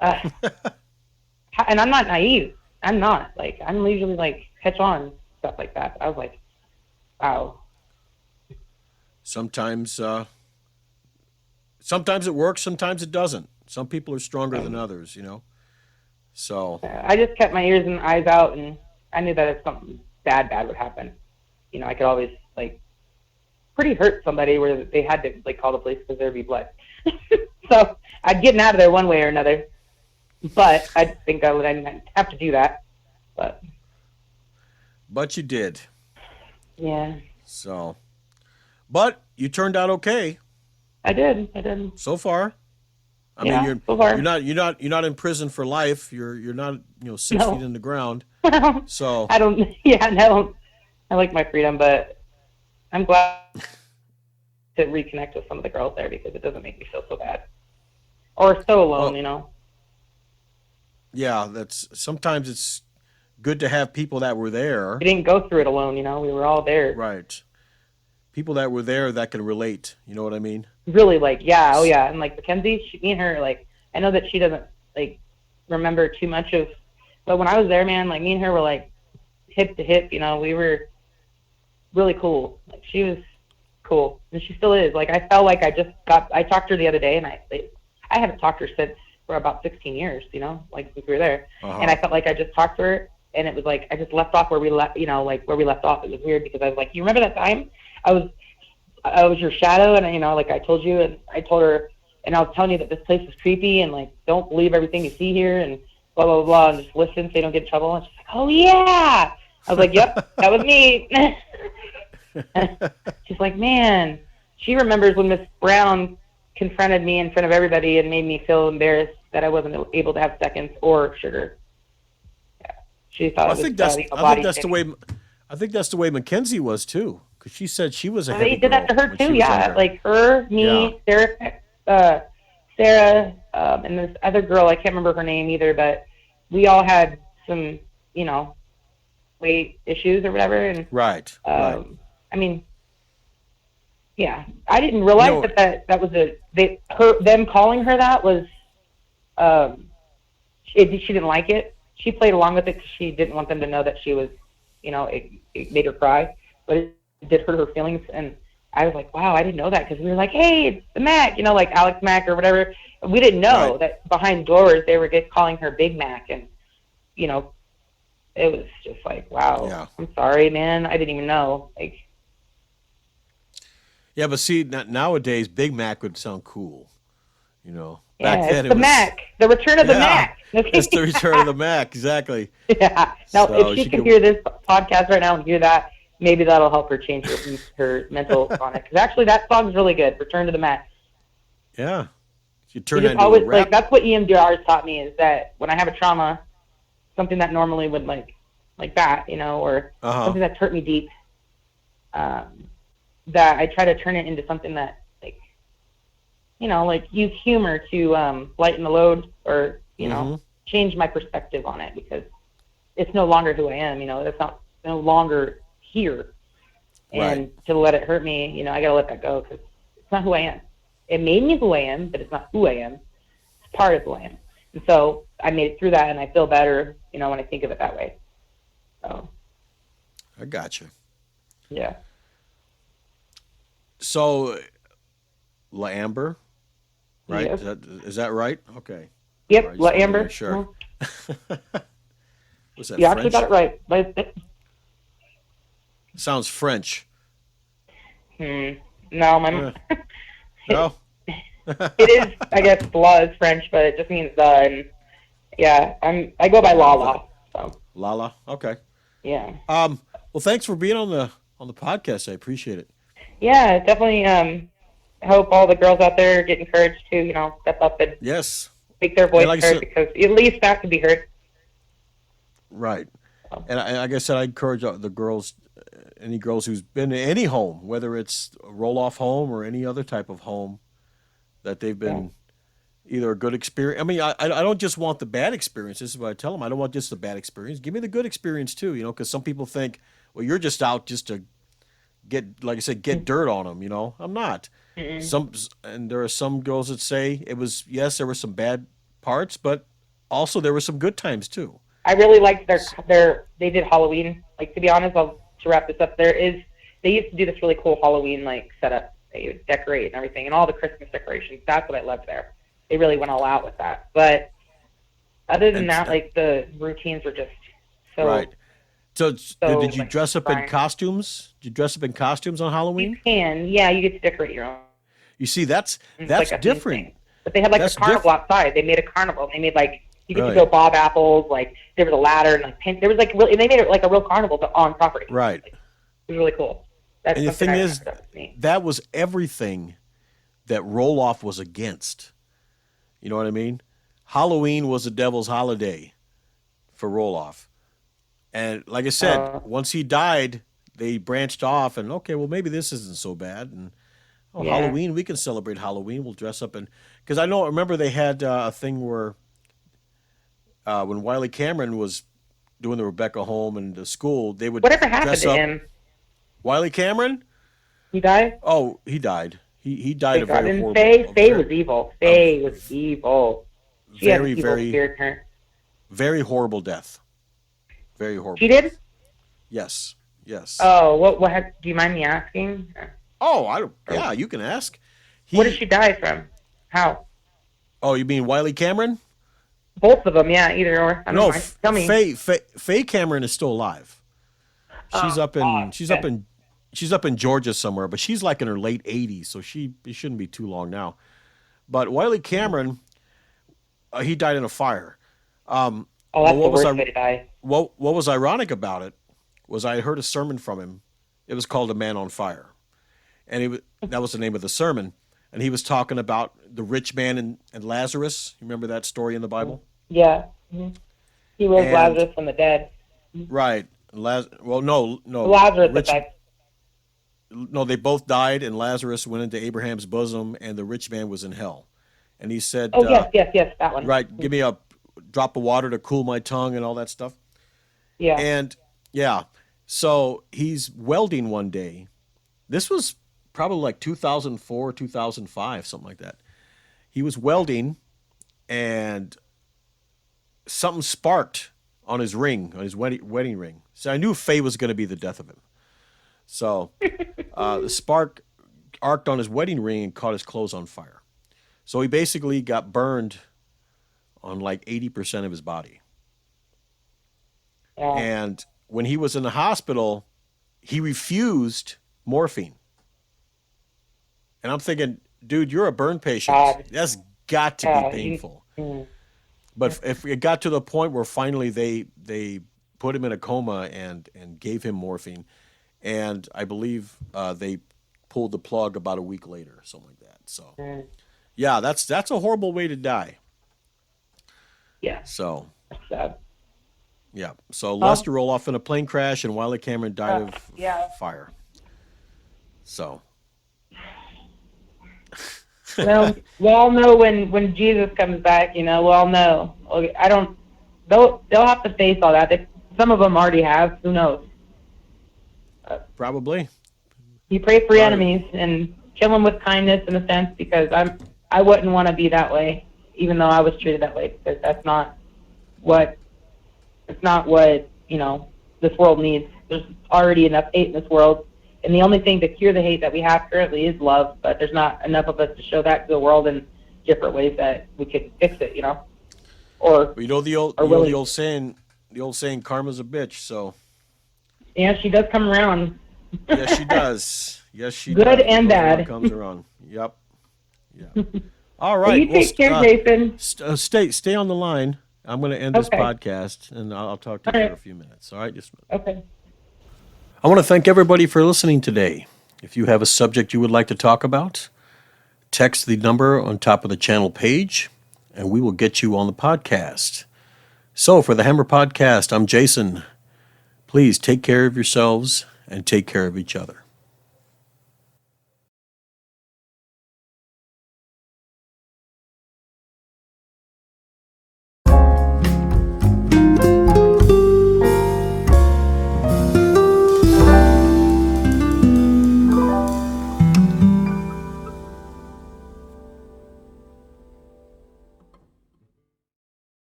and I'm not naive. I'm not, I'm usually catch on, stuff like that. I was like, wow. Sometimes it works, sometimes it doesn't. Some people are stronger than others, So I just kept my ears and eyes out, and I knew that if something bad would happen, I could always pretty hurt somebody where they had to call the police because there'd be blood. So I'd get out of there one way or another, but I think I didn't have to do that. But you did. Yeah. So, but you turned out okay. I did. So far. I mean, you're not in prison for life. You're not 6 feet in the ground. So I don't. Yeah, no. I like my freedom, but I'm glad to reconnect with some of the girls there because it doesn't make me feel so bad or so alone. Yeah, sometimes it's good to have people that were there. We didn't go through it alone. We were all there. Right. People that were there that can relate. You know what I mean? Really, and Mackenzie, me and her, I know that she doesn't remember too much of, but when I was there, man, me and her were hip to hip. We were really cool. She was cool, and she still is. I felt like I talked to her the other day, and I haven't talked to her since for about 16 years. Since we were there, and I felt like I just talked to her, and it was I just left off where we left. Where we left off. It was weird because I was like, you remember that time? I was your shadow, and I told you, and I told her, and I was telling you that this place is creepy, and don't believe everything you see here, and blah blah blah, and just listen so you don't get in trouble. And she's like, oh yeah. I was like, yep, that was me. She's like, man, she remembers when Miss Brown confronted me in front of everybody and made me feel embarrassed that I wasn't able to have seconds or sugar. Yeah, she thought I think that's the way Mackenzie was too. Because she said she was a heavy They did that to her too, yeah. Her, me, Sarah, and this other girl, I can't remember her name either, but we all had some, weight issues or whatever. And, right. I mean, yeah, I didn't realize that was them calling her that was, she didn't like it. She played along with it because she didn't want them to know that she was, it made her cry, but it did hurt her feelings. And I was like, wow, I didn't know that, because we were like, hey, it's the Mac, Alex Mac or whatever. We didn't know that behind doors they were calling her Big Mac, and you know, it was just like, wow, yeah. I'm sorry, man. I didn't even know. Like, yeah, but see, nowadays, Big Mac would sound cool. You know, back yeah, then it's the Mac, the return of the Mac. It's the return of the Mac, exactly. Yeah. Now, So if she can hear this podcast right now and hear that, maybe that'll help her change her mental on it. Because actually, that song's really good. Return to the Mac. Yeah. You turn that into always, a rap. like, that's what EMDR has taught me, is that when I have a trauma, something that normally would like that, you know, or something that's hurt me deep, that I try to turn it into something that, like, you know, like, use humor to lighten the load, or, you know, change my perspective on it, because it's no longer who I am, you know, it's no longer here. And to let it hurt me, you know, I got to let that go, because it's not who I am. It made me who I am, but it's not who I am. It's part of who I am. And so I made it through that, and I feel better, you know, when I think of it that way. So. I got you. Yeah. So, LaAmber, right? Yep. Is that right? Okay. Yep, right, LaAmber. Sure. Was that you French? actually got it right. But sounds French. No, my No. it is. I guess La is French, but it just means the. And yeah, I go by Lala. So. Lala. Okay. Yeah. Well, thanks for being on the podcast. I appreciate it. Yeah, definitely. I hope all the girls out there get encouraged to, you know, step up and make their voice heard, because at least that can be heard. Right. And like I said, I encourage the girls, any girls who's been in any home, whether it's a roll-off home or any other type of home, that they've been either a good experience. I mean, I don't just want the bad experience. This is what I tell them. I don't want just the bad experience. Give me the good experience too, you know, because some people think, well, you're just out just to get, like I said, get dirt on them, you know. I'm not. And there are some girls that say it was, yes, there were some bad parts, but also there were some good times too. I really liked they did Halloween. Like, to be honest, to wrap this up, they used to do this really cool Halloween, like, setup. They would decorate and everything, and all the Christmas decorations. That's what I loved there. They really went all out with that. But other than that, like, the routines were just so. Right. So did you dress up in costumes? Did you dress up in costumes on Halloween? You can, yeah. You get to decorate your own. You see, that's like different. But they had, like, a carnival outside. They made a carnival. They made, like, you get to go bob apples. Like, there was a ladder and, like, pins. There was, like, really, and they made it like a real carnival on property. Right. Like, it was really cool. And the thing is, that was everything that Roloff was against. You know what I mean? Halloween was the devil's holiday for Roloff. And like I said, once he died, they branched off and, okay, well, maybe this isn't so bad. And Halloween, we can celebrate Halloween. We'll dress up. Because I remember they had a thing where when Wiley Cameron was doing the Rebekah home and the school, they would Whatever happened to him? Wiley Cameron? He died? Oh, he died. He died a very horrible. Faye was evil. Faye was evil. She had an evil spirit in her. Very horrible death. Very horrible. She did? Yes. Oh, what do you mind me asking? Oh, yeah, you can ask. What did she die from? How? Oh, you mean Wiley Cameron? Both of them, yeah, either or. I don't mind. Tell me. Faye Cameron is still alive. She's up in Georgia somewhere, but she's like in her late 80s, so it shouldn't be too long now. But Wiley Cameron, he died in a fire. That's the worst way to die. What was ironic about it was I heard a sermon from him. It was called "A Man on Fire," and that was the name of the sermon. And he was talking about the rich man and Lazarus. You remember that story in the Bible? Yeah. Mm-hmm. He rose Lazarus from the dead. Right. No. Lazarus died. No, they both died, and Lazarus went into Abraham's bosom, and the rich man was in hell. And he said, yes, that one. Right, give me a drop of water to cool my tongue and all that stuff. Yeah. And, so he's welding one day. This was probably like 2004, 2005, something like that. He was welding, and something sparked on his ring, on his wedding ring. So I knew Faye was going to be the death of him. So the spark arced on his wedding ring and caught his clothes on fire. So he basically got burned on like 80% of his body. Yeah. And when he was in the hospital, he refused morphine. And I'm thinking, dude, you're a burn patient. God. That's got to be painful. But if it got to the point where finally they put him in a coma and gave him morphine, and I believe they pulled the plug about a week later or something like that. So, yeah, that's a horrible way to die. Yeah. So, that's sad. Yeah. So Lester Roloff in a plane crash, and Wiley Cameron died of fire. So. Well, we'll all know when Jesus comes back. We'll all know. I don't. They'll have to face all that. Some of them already have. Who knows? Probably. You pray for your enemies and kill them with kindness, in a sense, because I wouldn't want to be that way, even though I was treated that way, because that's not what. It's not what this world needs. There's already enough hate in this world, and the only thing to cure the hate that we have currently is love. But there's not enough of us to show that to the world in different ways that we could fix it. Or the old saying, karma's a bitch. So yeah, she does come around. Yes, she does. Yes, she Good does. and bad. Comes around. Yep. Yeah. All right. Well, you take care, Jason. Stay on the line. I'm going to end this podcast, and I'll talk to you for a few minutes. All right? Okay. I want to thank everybody for listening today. If you have a subject you would like to talk about, text the number on top of the channel page, and we will get you on the podcast. So for the Hammer Podcast, I'm Jason. Please take care of yourselves and take care of each other.